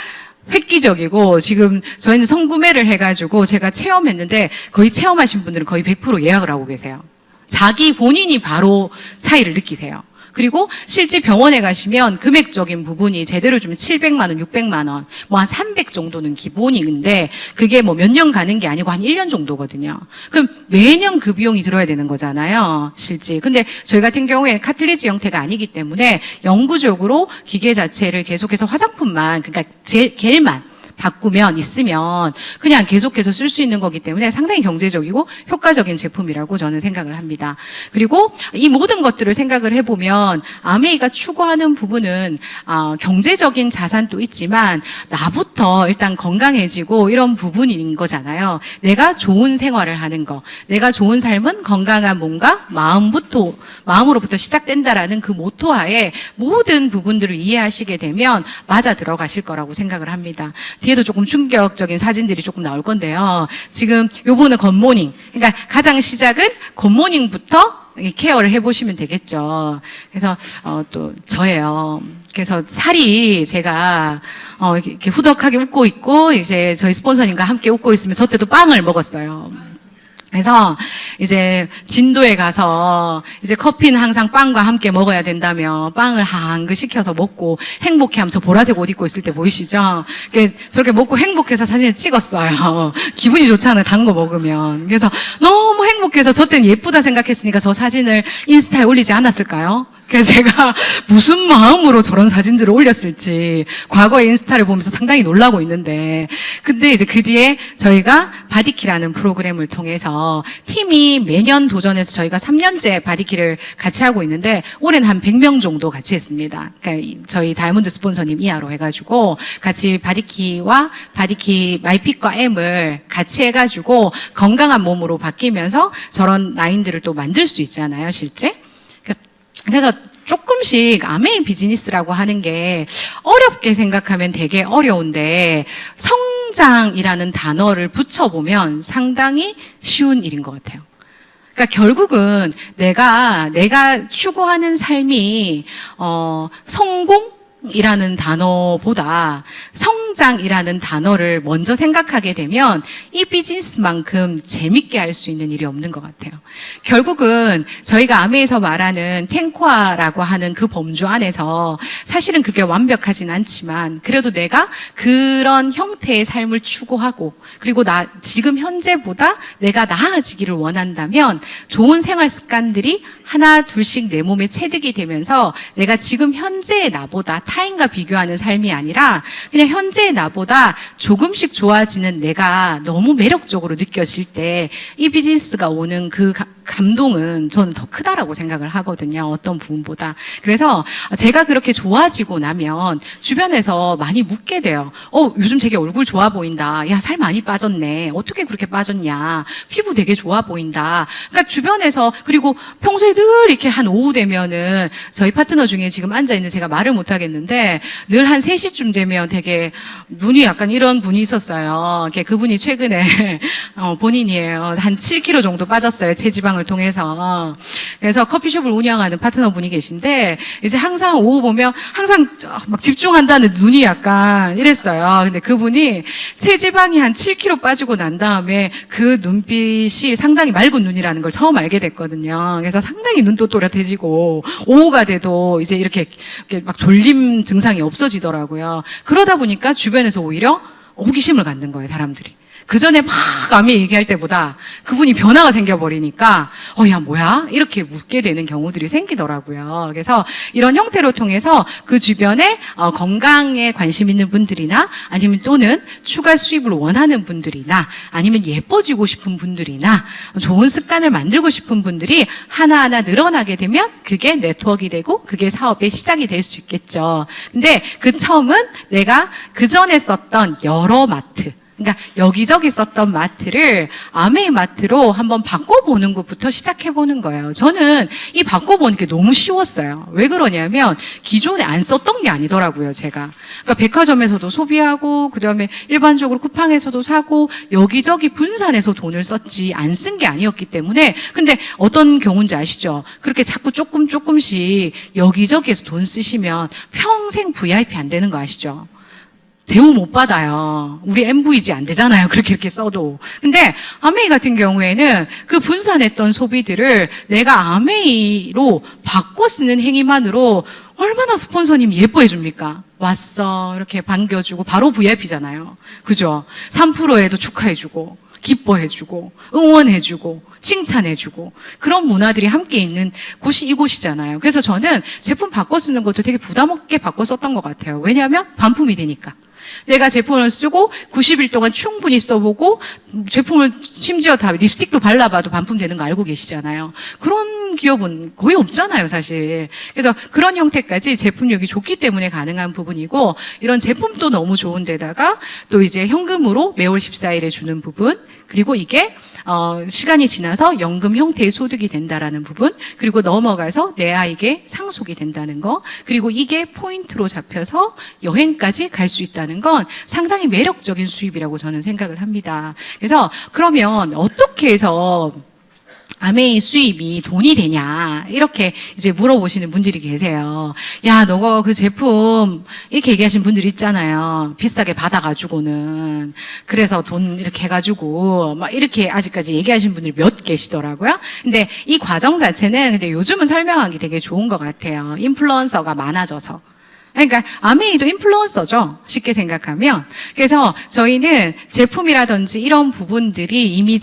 획기적이고 지금 저희는 성구매를 해가지고 제가 체험했는데 거의 체험하신 분들은 거의 100% 예약을 하고 계세요. 자기 본인이 바로 차이를 느끼세요. 그리고 실제 병원에 가시면 금액적인 부분이 제대로 주면 700만 원, 600만 원, 뭐 한 300 정도는 기본인데 그게 뭐 몇 년 가는 게 아니고 한 1년 정도거든요. 그럼 매년 그 비용이 들어야 되는 거잖아요, 실제. 근데 저희 같은 경우에 카틀리지 형태가 아니기 때문에 영구적으로 기계 자체를 계속해서 화장품만, 그러니까 겔만 바꾸면 있으면 그냥 계속해서 쓸 수 있는 거기 때문에 상당히 경제적이고 효과적인 제품이라고 저는 생각을 합니다. 그리고 이 모든 것들을 생각을 해보면 아메이가 추구하는 부분은 경제적인 자산도 있지만 나부터 일단 건강해지고 이런 부분인 거잖아요. 내가 좋은 생활을 하는 거, 내가 좋은 삶은 건강한 몸과 마음으로부터 시작된다라는 그 모토하에 모든 부분들을 이해하시게 되면 맞아 들어가실 거라고 생각을 합니다. 뒤에도 조금 충격적인 사진들이 조금 나올 건데요. 지금 요번에 굿모닝, 그러니까 가장 시작은 굿모닝부터 케어를 해보시면 되겠죠. 그래서 또 저예요. 그래서 살이 제가 이렇게 후덕하게 웃고 있고 이제 저희 스폰서님과 함께 웃고 있으면 저 때도 빵을 먹었어요. 그래서 이제 진도에 가서 이제 커피는 항상 빵과 함께 먹어야 된다며 빵을 한 그 시켜서 먹고 행복해하면서 보라색 옷 입고 있을 때 보이시죠? 저렇게 먹고 행복해서 사진을 찍었어요. 기분이 좋잖아요, 단 거 먹으면. 그래서 너무 행복해서 저 때는 예쁘다 생각했으니까 저 사진을 인스타에 올리지 않았을까요? 그래서 제가 무슨 마음으로 저런 사진들을 올렸을지 과거의 인스타를 보면서 상당히 놀라고 있는데, 근데 이제 그 뒤에 저희가 바디키라는 프로그램을 통해서 팀이 매년 도전해서 저희가 3년째 바디키를 같이 하고 있는데 올해는 한 100명 정도 같이 했습니다. 그러니까 저희 다이아몬드 스폰서님 이하로 해가지고 같이 바디키와 바디키 마이핏과 M을 같이 해가지고 건강한 몸으로 바뀌면서 저런 라인들을 또 만들 수 있잖아요, 실제. 그래서 조금씩 아메이 비즈니스라고 하는 게 어렵게 생각하면 되게 어려운데 성장이라는 단어를 붙여보면 상당히 쉬운 일인 것 같아요. 그러니까 결국은 내가 추구하는 삶이 성공이라는 단어보다 성장이라는 단어를 먼저 생각하게 되면 이 비즈니스만큼 재밌게 할 수 있는 일이 없는 것 같아요. 결국은 저희가 아메에서 말하는 탱코아라고 하는 그 범주 안에서 사실은 그게 완벽하진 않지만 그래도 내가 그런 형태의 삶을 추구하고 그리고 지금 현재보다 내가 나아지기를 원한다면 좋은 생활 습관들이 하나 둘씩 내 몸에 체득이 되면서 내가 지금 현재의 나보다 타인과 비교하는 삶이 아니라 그냥 현재의 나보다 조금씩 좋아지는 내가 너무 매력적으로 느껴질 때 이 비즈니스가 오는 그 감동은 저는 더 크다라고 생각을 하거든요. 어떤 부분보다. 그래서 제가 그렇게 좋아지고 나면 주변에서 많이 묻게 돼요. 요즘 되게 얼굴 좋아 보인다. 야, 살 많이 빠졌네. 어떻게 그렇게 빠졌냐. 피부 되게 좋아 보인다. 그러니까 주변에서 그리고 평소에 늘 이렇게 한 오후 되면은 저희 파트너 중에 지금 앉아있는 제가 말을 못 하겠는데 늘 한 3시쯤 되면 되게 눈이 약간 이런 분이 있었어요. 그분이 최근에 본인이에요. 한 7kg 정도 빠졌어요. 체지방을 통해서. 그래서 커피숍을 운영하는 파트너분이 계신데 이제 항상 오후 보면 항상 막 집중한다는 눈이 약간 이랬어요. 근데 그분이 체지방이 한 7kg 빠지고 난 다음에 그 눈빛이 상당히 맑은 눈이라는 걸 처음 알게 됐거든요. 그래서 상당히 눈도 또렷해지고 오후가 돼도 이제 이렇게 막 졸림 증상이 없어지더라고요. 그러다 보니까 주변에서 오히려 호기심을 갖는 거예요, 사람들이. 그 전에 막 암이 얘기할 때보다 그분이 변화가 생겨버리니까 야 뭐야? 이렇게 묻게 되는 경우들이 생기더라고요. 그래서 이런 형태로 통해서 그 주변에 건강에 관심 있는 분들이나 아니면 또는 추가 수입을 원하는 분들이나 아니면 예뻐지고 싶은 분들이나 좋은 습관을 만들고 싶은 분들이 하나하나 늘어나게 되면 그게 네트워크가 되고 그게 사업의 시작이 될 수 있겠죠. 근데 그 처음은 내가 그 전에 썼던 여러 마트, 그러니까 여기저기 썼던 마트를 아메이 마트로 한번 바꿔보는 것부터 시작해보는 거예요. 저는 이 바꿔보는 게 너무 쉬웠어요. 왜 그러냐면 기존에 안 썼던 게 아니더라고요, 제가. 그러니까 백화점에서도 소비하고 그다음에 일반적으로 쿠팡에서도 사고 여기저기 분산해서 돈을 썼지 안 쓴 게 아니었기 때문에. 근데 어떤 경우인지 아시죠? 그렇게 자꾸 조금씩 여기저기에서 돈 쓰시면 평생 VIP 안 되는 거 아시죠? 대우 못 받아요. 우리 MVG 안 되잖아요. 이렇게 써도. 근데 아메이 같은 경우에는 그 분산했던 소비들을 내가 아메이로 바꿔 쓰는 행위만으로 얼마나 스폰서님이 예뻐해 줍니까? 왔어. 이렇게 반겨주고 바로 VIP잖아요. 그죠? 3%에도 축하해주고 기뻐해주고 응원해주고 칭찬해주고 그런 문화들이 함께 있는 곳이 이곳이잖아요. 그래서 저는 제품 바꿔 쓰는 것도 되게 부담 없게 바꿔 썼던 것 같아요. 왜냐하면 반품이 되니까. 내가 제품을 쓰고 90일 동안 충분히 써보고 제품을 심지어 다 립스틱도 발라봐도 반품되는 거 알고 계시잖아요. 그런 기업은 거의 없잖아요, 사실. 그래서 그런 형태까지 제품력이 좋기 때문에 가능한 부분이고 이런 제품도 너무 좋은 데다가 또 이제 현금으로 매월 14일에 주는 부분 그리고 이게 시간이 지나서 연금 형태의 소득이 된다라는 부분 그리고 넘어가서 내 아이에게 상속이 된다는 거 그리고 이게 포인트로 잡혀서 여행까지 갈 수 있다는 건 상당히 매력적인 수입이라고 저는 생각을 합니다. 그래서 그러면 어떻게 해서 아메이 수입이 돈이 되냐 이렇게 이제 물어보시는 분들이 계세요. 야, 너가 그 제품 이렇게 얘기하시는 분들이 있잖아요. 비싸게 받아가지고는 그래서 돈 이렇게 해가지고 막 이렇게 아직까지 얘기하시는 분들이 몇 계시더라고요. 근데 이 과정 자체는 근데 요즘은 설명하기 되게 좋은 것 같아요. 인플루언서가 많아져서. 그러니까 아메이도 인플루언서죠. 쉽게 생각하면. 그래서 저희는 제품이라든지 이런 부분들이 이미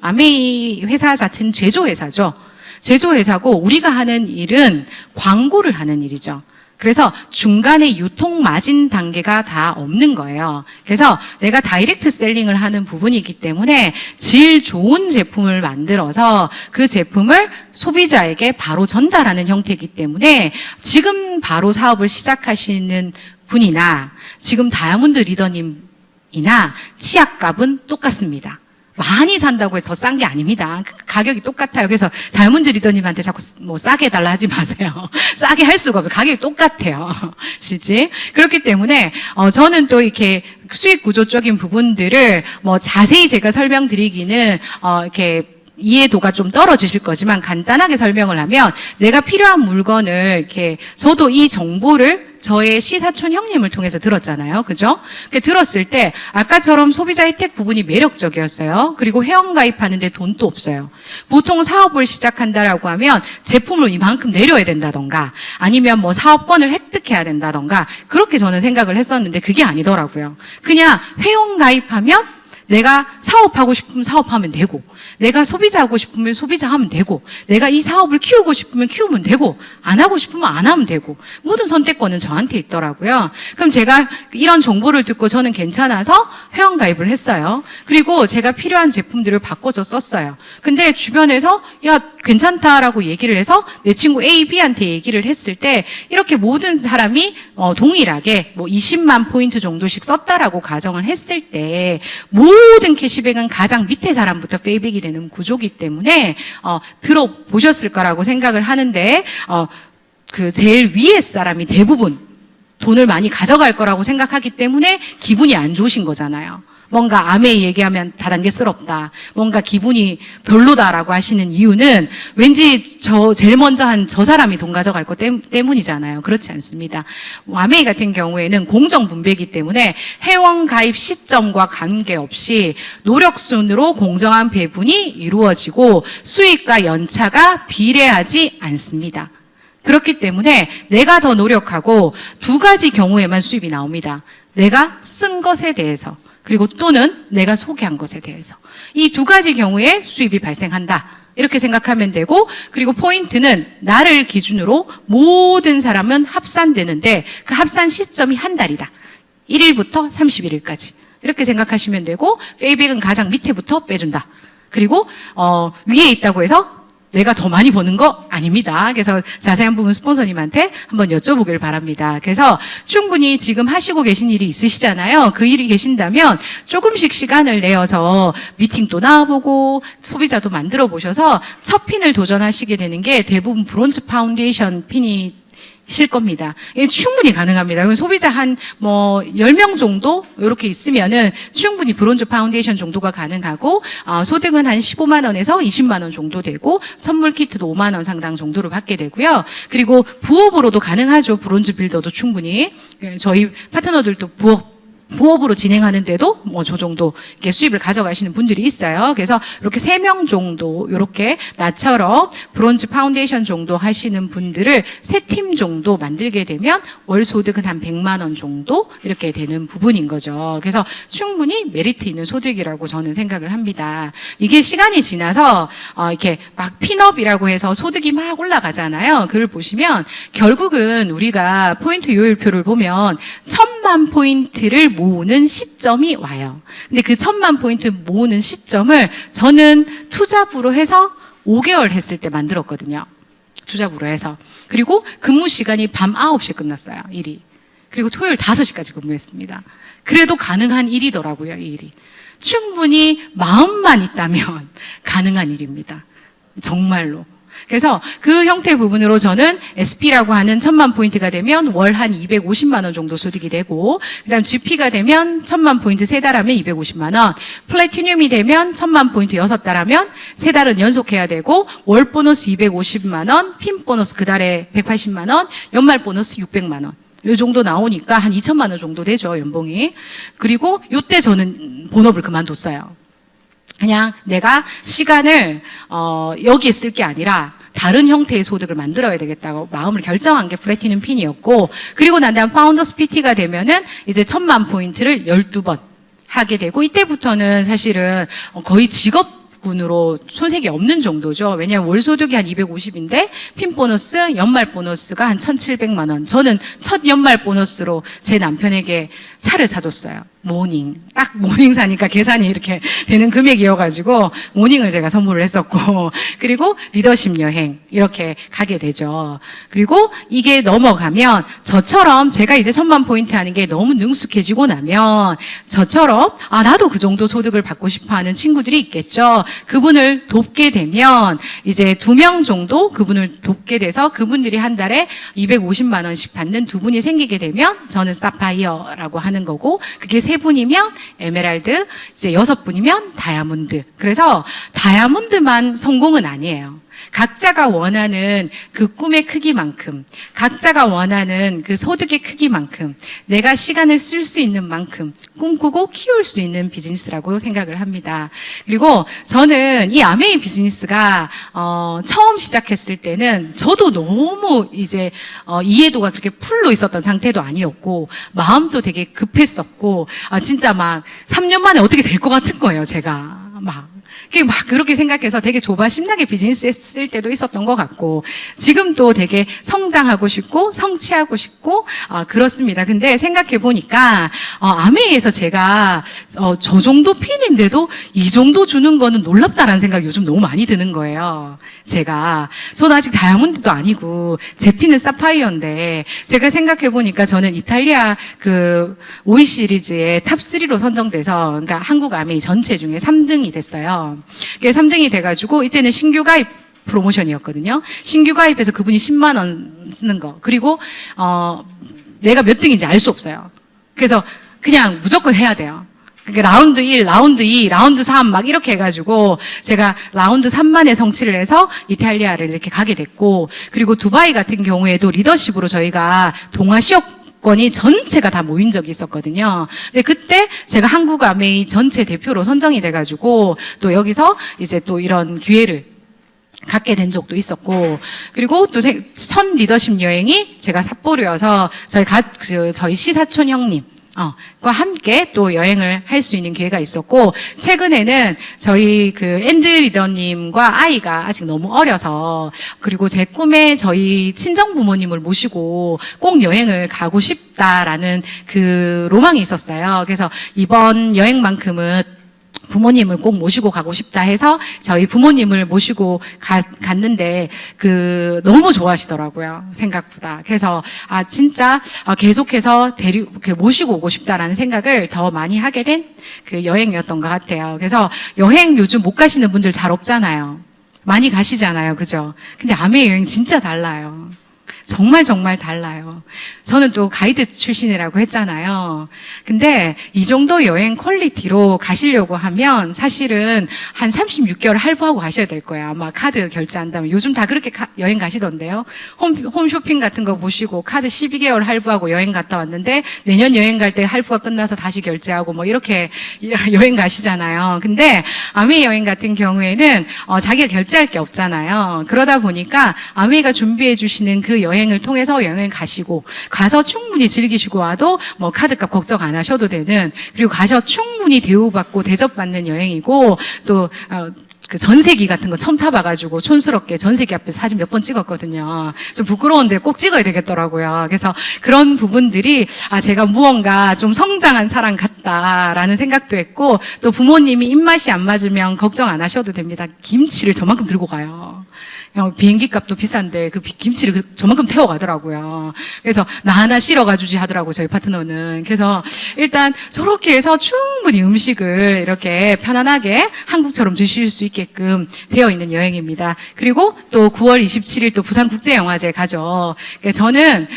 아메이 회사 자체는 제조회사죠. 제조회사고 우리가 하는 일은 광고를 하는 일이죠. 그래서 중간에 유통 마진 단계가 다 없는 거예요. 그래서 내가 다이렉트 셀링을 하는 부분이기 때문에 질 좋은 제품을 만들어서 그 제품을 소비자에게 바로 전달하는 형태이기 때문에 지금 바로 사업을 시작하시는 분이나 지금 다이아몬드 리더님이나 치약값은 똑같습니다. 많이 산다고 해서 더 싼 게 아닙니다. 가격이 똑같아요. 그래서 다이아몬드 리더님한테 자꾸 뭐 싸게 해달라 하지 마세요. 싸게 할 수가 없어요. 가격이 똑같아요. 실제. 그렇기 때문에, 저는 또 이렇게 수익 구조적인 부분들을 뭐 자세히 제가 설명드리기는, 이렇게 이해도가 좀 떨어지실 거지만 간단하게 설명을 하면 내가 필요한 물건을 이렇게 저도 이 정보를 저의 시사촌 형님을 통해서 들었잖아요. 그죠? 들었을 때 아까처럼 소비자 혜택 부분이 매력적이었어요. 그리고 회원가입하는데 돈도 없어요. 보통 사업을 시작한다라고 하면 제품을 이만큼 내려야 된다던가 아니면 뭐 사업권을 획득해야 된다던가 그렇게 저는 생각을 했었는데 그게 아니더라고요. 그냥 회원가입하면 내가 사업하고 싶으면 사업하면 되고 내가 소비자하고 싶으면 소비자하면 되고 내가 이 사업을 키우고 싶으면 키우면 되고 안 하고 싶으면 안 하면 되고 모든 선택권은 저한테 있더라고요. 그럼 제가 이런 정보를 듣고 저는 괜찮아서 회원가입을 했어요. 그리고 제가 필요한 제품들을 바꿔서 썼어요. 근데 주변에서 야 괜찮다라고 얘기를 해서 내 친구 A, B한테 얘기를 했을 때 이렇게 모든 사람이 동일하게 뭐 20만 포인트 정도씩 썼다라고 가정을 했을 때 모든 캐시백은 가장 밑에 사람부터 페이백이 되는 구조기 때문에 들어보셨을 거라고 생각을 하는데 그 제일 위에 사람이 대부분 돈을 많이 가져갈 거라고 생각하기 때문에 기분이 안 좋으신 거잖아요. 뭔가 아메이 얘기하면 다단계스럽다. 뭔가 기분이 별로다라고 하시는 이유는 왠지 제일 먼저 한 저 사람이 돈 가져갈 것 때문이잖아요. 그렇지 않습니다. 아메이 같은 경우에는 공정 분배이기 때문에 회원 가입 시점과 관계없이 노력순으로 공정한 배분이 이루어지고 수익과 연차가 비례하지 않습니다. 그렇기 때문에 내가 더 노력하고 두 가지 경우에만 수입이 나옵니다. 내가 쓴 것에 대해서 그리고 또는 내가 소개한 것에 대해서 이 두 가지 경우에 수입이 발생한다. 이렇게 생각하면 되고 그리고 포인트는 나를 기준으로 모든 사람은 합산되는데 그 합산 시점이 한 달이다. 1일부터 31일까지 이렇게 생각하시면 되고 페이백은 가장 밑에부터 빼준다. 그리고 위에 있다고 해서 내가 더 많이 버는 거 아닙니다. 그래서 자세한 부분 스폰서님한테 한번 여쭤보길 바랍니다. 그래서 충분히 지금 하시고 계신 일이 있으시잖아요. 그 일이 계신다면 조금씩 시간을 내어서 미팅도 나와보고 소비자도 만들어 보셔서 첫 핀을 도전하시게 되는 게 대부분 브론즈 파운데이션 핀이 실 겁니다. 이게 충분히 가능합니다. 소비자 한 10명 정도 이렇게 있으면은 충분히 브론즈 파운데이션 정도가 가능하고 소득은 한 15만 원에서 20만 원 정도 되고 선물 키트도 5만 원 상당 정도로 받게 되고요. 그리고 부업으로도 가능하죠. 브론즈 빌더도 충분히. 저희 파트너들도 부업으로 진행하는데도 저 정도 이렇게 수입을 가져가시는 분들이 있어요. 그래서 이렇게 3명 정도 이렇게 나처럼 브론즈 파운데이션 정도 하시는 분들을 3팀 정도 만들게 되면 월 소득은 한 100만 원 정도 이렇게 되는 부분인 거죠. 그래서 충분히 메리트 있는 소득이라고 저는 생각을 합니다. 이게 시간이 지나서 이렇게 막 핀업이라고 해서 소득이 막 올라가잖아요. 그걸 보시면 결국은 우리가 포인트 요율표를 보면 1000만 포인트를 모으는 시점이 와요. 근데 그 1000만 포인트 모으는 시점을 저는 투잡으로 해서 5개월 했을 때 만들었거든요. 투잡으로 해서. 그리고 근무 시간이 밤 9시에 끝났어요. 일이. 그리고 토요일 5시까지 근무했습니다. 그래도 가능한 일이더라고요. 이 일이. 충분히 마음만 있다면 가능한 일입니다. 정말로. 그래서 그 형태 부분으로 저는 SP라고 하는 1000만 포인트가 되면 월 한 250만 원 정도 소득이 되고, 그다음 GP가 되면 1000만 포인트 3달 하면 250만 원, 플래티늄이 되면 1000만 포인트 6달 하면 3달은 연속해야 되고, 월 보너스 250만 원, 핀 보너스 그 달에 180만 원, 연말 보너스 600만 원. 요 정도 나오니까 한 2천만 원 정도 되죠, 연봉이. 그리고 요때 저는 본업을 그만뒀어요. 그냥 내가 시간을 여기에 쓸 게 아니라 다른 형태의 소득을 만들어야 되겠다고 마음을 결정한 게 플래티늄 핀이었고, 그리고 난 다음 파운더스 PT가 되면은 이제 1000만 포인트를 12번 하게 되고, 이때부터는 사실은 거의 직업군으로 손색이 없는 정도죠. 왜냐하면 월 소득이 한 250인데 핀 보너스, 연말 보너스가 한 1700만 원. 저는 첫 연말 보너스로 제 남편에게 차를 사줬어요. 모닝. 딱 모닝 사니까 계산이 이렇게 되는 금액이어가지고 모닝을 제가 선물을 했었고, 그리고 리더십 여행 이렇게 가게 되죠. 그리고 이게 넘어가면 저처럼 제가 이제 1000만 포인트 하는 게 너무 능숙해지고 나면 저처럼 나도 그 정도 소득을 받고 싶어 하는 친구들이 있겠죠. 그분을 돕게 되면 이제 2명 정도 그분을 돕게 돼서 그분들이 한 달에 250만 원씩 받는 두 분이 생기게 되면 저는 사파이어라고 하는 거고, 그게 3분이면 에메랄드, 이제 6분이면 다이아몬드. 그래서 다이아몬드만 성공은 아니에요. 각자가 원하는 그 꿈의 크기만큼, 각자가 원하는 그 소득의 크기만큼, 내가 시간을 쓸 수 있는 만큼 꿈꾸고 키울 수 있는 비즈니스라고 생각을 합니다. 그리고 저는 이 아메이 비즈니스가 처음 시작했을 때는 저도 너무 이제 이해도가 그렇게 풀로 있었던 상태도 아니었고, 마음도 되게 급했었고, 진짜 막 3년 만에 어떻게 될 것 같은 거예요, 제가. 막 그렇게 생각해서 되게 조바심나게 비즈니스 했을 때도 있었던 것 같고, 지금도 되게 성장하고 싶고 성취하고 싶고 그렇습니다. 근데 생각해 보니까 아메이에서 제가 저 정도 핀인데도 이 정도 주는 거는 놀랍다라는 생각이 요즘 너무 많이 드는 거예요. 저는 아직 다이아몬드도 아니고 제 핀은 사파이어인데, 제가 생각해 보니까 저는 이탈리아 그 오이 시리즈의 탑3로 선정돼서, 그러니까 한국 아메이 전체 중에 3등이 됐어요. 3등이 돼가지고 이때는 신규 가입 프로모션이었거든요. 신규 가입해서 그분이 10만 원 쓰는 거. 그리고 내가 몇 등인지 알 수 없어요. 그래서 그냥 무조건 해야 돼요. 그러니까 라운드 1, 라운드 2, 라운드 3 막 이렇게 해가지고 제가 라운드 3만에 성취를 해서 이탈리아를 이렇게 가게 됐고, 그리고 두바이 같은 경우에도 리더십으로 저희가 동아시아 건이 전체가 다 모인 적이 있었거든요. 근데 그때 제가 한국 아메이 전체 대표로 선정이 돼가지고 또 여기서 이제 또 이런 기회를 갖게 된 적도 있었고, 그리고 또 첫 리더십 여행이 제가 삿포로여서 저희 시사촌 형님 과 함께 또 여행을 할 수 있는 기회가 있었고, 최근에는 저희 그 앤드 리더님과 아이가 아직 너무 어려서, 그리고 제 꿈에 저희 친정 부모님을 모시고 꼭 여행을 가고 싶다라는 그 로망이 있었어요. 그래서 이번 여행만큼은 부모님을 꼭 모시고 가고 싶다 해서 저희 부모님을 모시고 갔는데 너무 좋아하시더라고요, 생각보다. 그래서 진짜 계속해서 모시고 오고 싶다라는 생각을 더 많이 하게 된 그 여행이었던 것 같아요. 그래서 여행 요즘 못 가시는 분들 잘 없잖아요. 많이 가시잖아요, 그죠? 근데 아메이 여행 진짜 달라요. 정말 정말 달라요. 저는 또 가이드 출신이라고 했잖아요. 근데 이 정도 여행 퀄리티로 가시려고 하면 사실은 한 36개월 할부하고 가셔야 될 거예요. 아마 카드 결제한다면. 요즘 다 그렇게 여행 가시던데요. 홈쇼핑 같은 거 보시고 카드 12개월 할부하고 여행 갔다 왔는데 내년 여행 갈 때 할부가 끝나서 다시 결제하고 뭐 이렇게 여행 가시잖아요. 근데 아메이 여행 같은 경우에는 자기가 결제할 게 없잖아요. 그러다 보니까 아메이가 준비해 주시는 그 여행을 통해서 여행을 가시고, 가서 충분히 즐기시고 와도 뭐 카드값 걱정 안 하셔도 되는, 그리고 가서 충분히 대우받고 대접받는 여행이고, 또 그 전세기 같은 거 처음 타봐가지고 촌스럽게 전세기 앞에서 사진 몇 번 찍었거든요. 좀 부끄러운데 꼭 찍어야 되겠더라고요. 그래서 그런 부분들이 제가 무언가 좀 성장한 사람 같다 좋다라는 생각도 했고, 또 부모님이 입맛이 안 맞으면 걱정 안 하셔도 됩니다. 김치를 저만큼 들고 가요. 비행기 값도 비싼데 그 김치를 저만큼 태워가더라고요. 그래서 나 하나 실어가 주지 하더라고요, 저희 파트너는. 그래서 일단 저렇게 해서 충분히 음식을 이렇게 편안하게 한국처럼 드실 수 있게끔 되어 있는 여행입니다. 그리고 또 9월 27일 또 부산국제영화제 가죠. 저는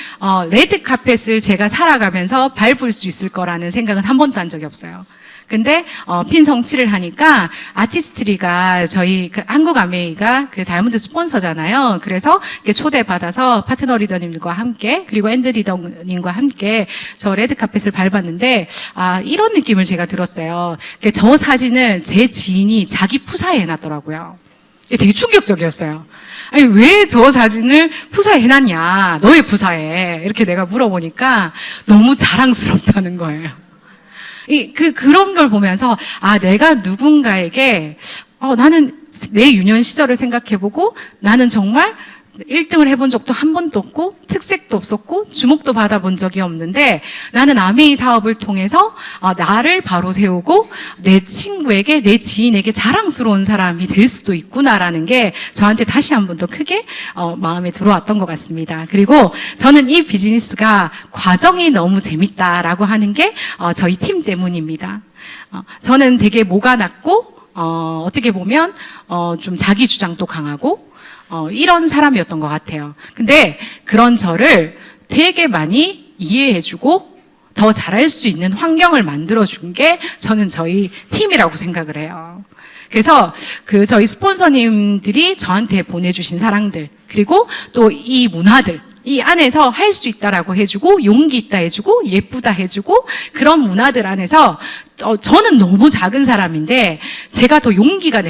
레드 카펫을 제가 살아가면서 밟을 수 있을 거라는 생각은 한 번도 한 적이 없어요. 근데 핀 성취를 하니까 아티스트리가 저희 한국 아메이가 그 다이아몬드 스폰서잖아요. 그래서 초대받아서 파트너 리더님과 함께 그리고 앤드 리더님과 함께 저 레드 카펫을 밟았는데 이런 느낌을 제가 들었어요. 저 사진을 제 지인이 자기 푸사에 해놨더라고요. 되게 충격적이었어요. 아니, 왜 저 사진을 푸사에 해놨냐? 너의 푸사에. 이렇게 내가 물어보니까 너무 자랑스럽다는 거예요. 그런 걸 보면서, 내가 누군가에게, 나는 내 유년 시절을 생각해보고, 나는 정말 1등을 해본 적도 한 번도 없고, 특색도 없었고, 주목도 받아본 적이 없는데, 나는 아메이 사업을 통해서, 나를 바로 세우고, 내 친구에게, 내 지인에게 자랑스러운 사람이 될 수도 있구나라는 게 저한테 다시 한 번 더 크게, 마음에 들어왔던 것 같습니다. 그리고 저는 이 비즈니스가 과정이 너무 재밌다라고 하는 게, 저희 팀 때문입니다. 저는 되게 모가 낮고, 어떻게 보면, 좀 자기 주장도 강하고, 이런 사람이었던 것 같아요. 근데 그런 저를 되게 많이 이해해주고 더 잘할 수 있는 환경을 만들어준 게 저는 저희 팀이라고 생각을 해요. 그래서 저희 스폰서님들이 저한테 보내주신 사랑들, 그리고 또 이 문화들, 이 안에서 할 수 있다라고 해주고, 용기 있다 해주고, 예쁘다 해주고, 그런 문화들 안에서 저는 너무 작은 사람인데 제가 더 용기가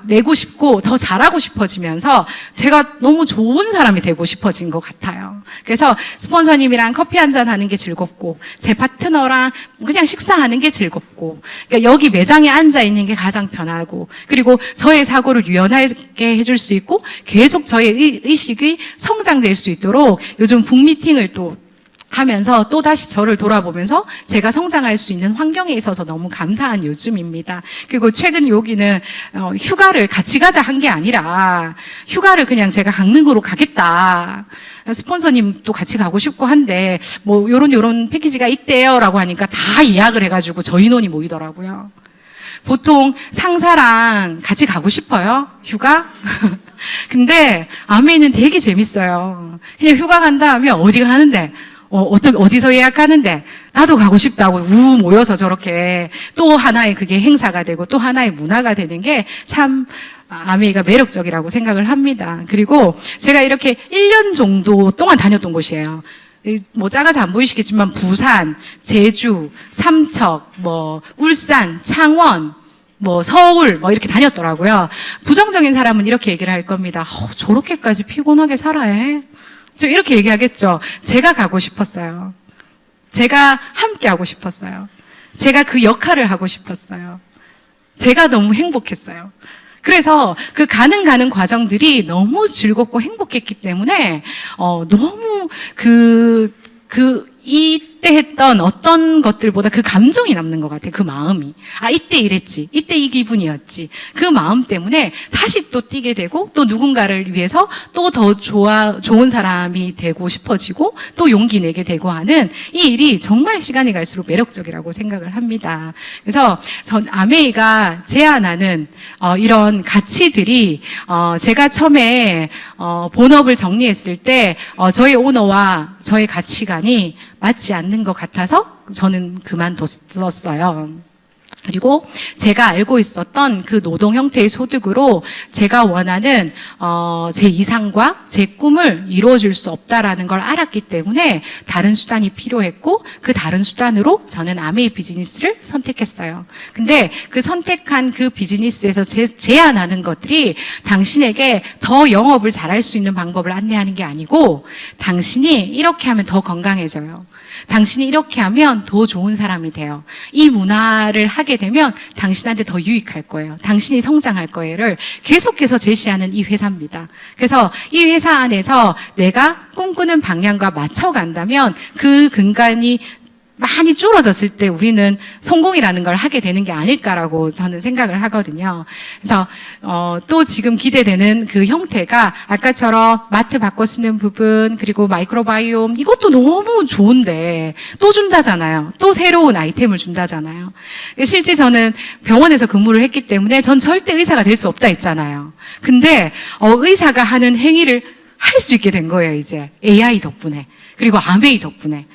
내고 싶고 더 잘하고 싶어지면서 제가 너무 좋은 사람이 되고 싶어진 것 같아요. 그래서 스폰서님이랑 커피 한잔 하는 게 즐겁고, 제 파트너랑 그냥 식사하는 게 즐겁고, 그러니까 여기 매장에 앉아 있는 게 가장 편하고, 그리고 저의 사고를 유연하게 해줄 수 있고 계속 저의 의식이 성장될 수 있도록 요즘 북미팅을 또 하면서 또 다시 저를 돌아보면서 제가 성장할 수 있는 환경에 있어서 너무 감사한 요즘입니다. 그리고 최근 여기는 휴가를 같이 가자 한 게 아니라 휴가를 그냥 제가 강릉으로 가겠다. 스폰서님도 같이 가고 싶고 한데 뭐 요런 패키지가 있대요라고 하니까 다 예약을 해가지고 저희 인원이 모이더라고요. 보통 상사랑 같이 가고 싶어요? 휴가? 근데 아메이는 되게 재밌어요. 그냥 휴가 간다 하면 어디 가는데? 어디서 예약하는데 나도 가고 싶다고 모여서 저렇게 또 하나의 그게 행사가 되고 또 하나의 문화가 되는 게 참 아메이가 매력적이라고 생각을 합니다. 그리고 제가 이렇게 1년 정도 동안 다녔던 곳이에요. 뭐 작아서 안 보이시겠지만 부산, 제주, 삼척, 울산, 창원, 서울, 이렇게 다녔더라고요. 부정적인 사람은 이렇게 얘기를 할 겁니다. 저렇게까지 피곤하게 살아야 해? 저 이렇게 얘기하겠죠. 제가 가고 싶었어요. 제가 함께 하고 싶었어요. 제가 그 역할을 하고 싶었어요. 제가 너무 행복했어요. 그래서 그 가는 과정들이 너무 즐겁고 행복했기 때문에, 너무 이때 했던 어떤 것들보다 그 감정이 남는 것 같아요. 그 마음이. 이때 이랬지. 이때 이 기분이었지. 그 마음 때문에 다시 또 뛰게 되고, 또 누군가를 위해서 또 더 좋은 사람이 되고 싶어지고, 또 용기 내게 되고 하는 이 일이 정말 시간이 갈수록 매력적이라고 생각을 합니다. 그래서 전 아메이가 제안하는, 이런 가치들이, 제가 처음에, 본업을 정리했을 때, 저희 오너와 저의 가치관이 맞지 않는 것 같아서 저는 그만뒀었어요. 그리고 제가 알고 있었던 그 노동 형태의 소득으로 제가 원하는 제 이상과 제 꿈을 이루어줄 수 없다라는 걸 알았기 때문에 다른 수단이 필요했고, 그 다른 수단으로 저는 아메이 비즈니스를 선택했어요. 근데 그 선택한 그 비즈니스에서 제안하는 것들이 당신에게 더 영업을 잘할 수 있는 방법을 안내하는 게 아니고, 당신이 이렇게 하면 더 건강해져요. 당신이 이렇게 하면 더 좋은 사람이 돼요. 이 문화를 하게 되면 당신한테 더 유익할 거예요. 당신이 성장할 거예요를 계속해서 제시하는 이 회사입니다. 그래서 이 회사 안에서 내가 꿈꾸는 방향과 맞춰간다면 그 근간이 많이 줄어졌을 때 우리는 성공이라는 걸 하게 되는 게 아닐까라고 저는 생각을 하거든요. 그래서 또 지금 기대되는 그 형태가 아까처럼 마트 바꿔 쓰는 부분, 그리고 마이크로바이옴, 이것도 너무 좋은데 또 준다잖아요. 또 새로운 아이템을 준다잖아요. 실제 저는 병원에서 근무를 했기 때문에 전 절대 의사가 될 수 없다 했잖아요. 근데 의사가 하는 행위를 할 수 있게 된 거예요, 이제. AI 덕분에. 그리고 아메이 덕분에.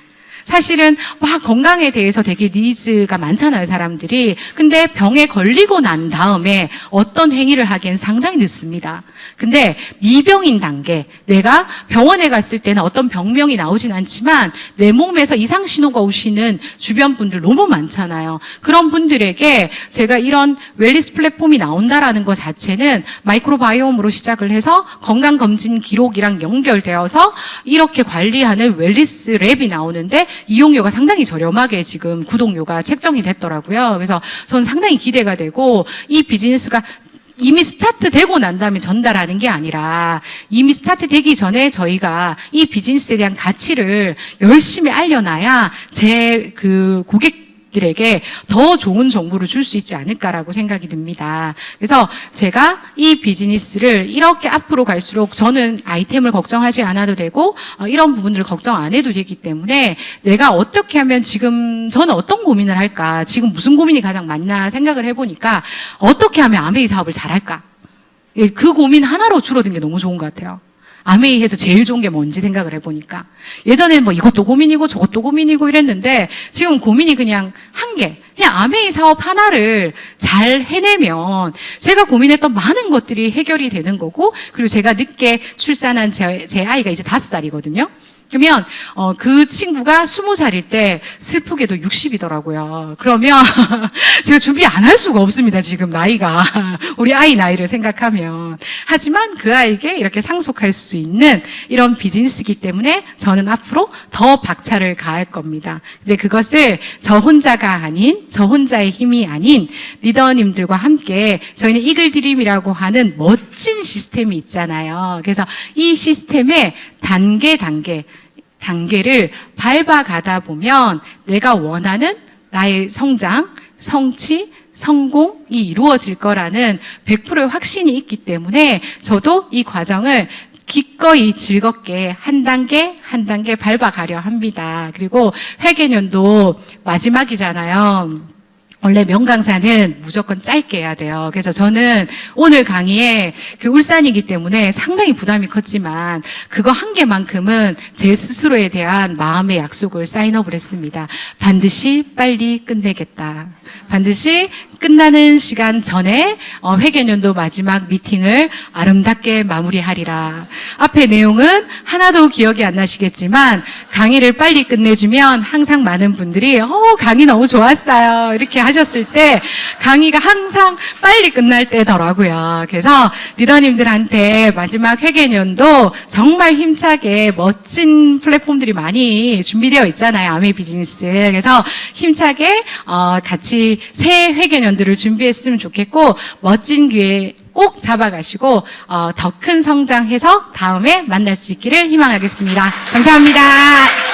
사실은 막 건강에 대해서 되게 니즈가 많잖아요, 사람들이. 근데 병에 걸리고 난 다음에 어떤 행위를 하기엔 상당히 늦습니다. 근데 미병인 단계, 내가 병원에 갔을 때는 어떤 병명이 나오진 않지만 내 몸에서 이상 신호가 오시는 주변 분들 너무 많잖아요. 그런 분들에게 제가 이런 웰리스 플랫폼이 나온다라는 것 자체는 마이크로바이옴으로 시작을 해서 건강검진 기록이랑 연결되어서 이렇게 관리하는 웰리스 랩이 나오는데 이용료가 상당히 저렴하게 지금 구독료가 책정이 됐더라고요. 그래서 저는 상당히 기대가 되고, 이 비즈니스가 이미 스타트 되고 난 다음에 전달하는 게 아니라 이미 스타트 되기 전에 저희가 이 비즈니스에 대한 가치를 열심히 알려놔야 제 그 고객들에게 더 좋은 정보를 줄 수 있지 않을까라고 생각이 듭니다. 그래서 제가 이 비즈니스를 이렇게 앞으로 갈수록 저는 아이템을 걱정하지 않아도 되고 이런 부분들을 걱정 안 해도 되기 때문에 내가 어떻게 하면 지금 저는 어떤 고민을 할까, 지금 무슨 고민이 가장 많나 생각을 해보니까 어떻게 하면 아메이 사업을 잘할까, 그 고민 하나로 줄어든 게 너무 좋은 것 같아요. 아메이에서 제일 좋은 게 뭔지 생각을 해보니까 예전에는 뭐 이것도 고민이고 저것도 고민이고 이랬는데 지금 고민이 그냥 한 개, 그냥 아메이 사업 하나를 잘 해내면 제가 고민했던 많은 것들이 해결이 되는 거고, 그리고 제가 늦게 출산한 제 아이가 이제 5살이거든요. 그러면 그 친구가 20살일 때 슬프게도 60이더라고요. 그러면 제가 준비 안 할 수가 없습니다, 지금 나이가. 우리 아이 나이를 생각하면. 하지만 그 아이에게 이렇게 상속할 수 있는 이런 비즈니스이기 때문에 저는 앞으로 더 박차를 가할 겁니다. 근데 그것을 저 혼자가 아닌, 저 혼자의 힘이 아닌 리더님들과 함께 저희는 이글 드림이라고 하는 멋진 시스템이 있잖아요. 그래서 이 시스템의 단계를 밟아가다 보면 내가 원하는 나의 성장, 성취, 성공이 이루어질 거라는 100%의 확신이 있기 때문에 저도 이 과정을 기꺼이 즐겁게 한 단계 한 단계 밟아가려 합니다. 그리고 회계년도 마지막이잖아요. 원래 명강사는 무조건 짧게 해야 돼요. 그래서 저는 오늘 강의에 그 울산이기 때문에 상당히 부담이 컸지만 그거 한 개만큼은 제 스스로에 대한 마음의 약속을 사인업을 했습니다. 반드시 빨리 끝내겠다. 반드시 끝나는 시간 전에 회계년도 마지막 미팅을 아름답게 마무리하리라. 앞에 내용은 하나도 기억이 안 나시겠지만 강의를 빨리 끝내주면 항상 많은 분들이 강의 너무 좋았어요 이렇게 하셨을 때 강의가 항상 빨리 끝날 때더라고요. 그래서 리더님들한테 마지막 회계년도 정말 힘차게 멋진 플랫폼들이 많이 준비되어 있잖아요. 아메이 비즈니스. 그래서 힘차게 같이 새 회계년들을 준비했으면 좋겠고 멋진 기회 꼭 잡아가시고 더 큰 성장해서 다음에 만날 수 있기를 희망하겠습니다. 감사합니다.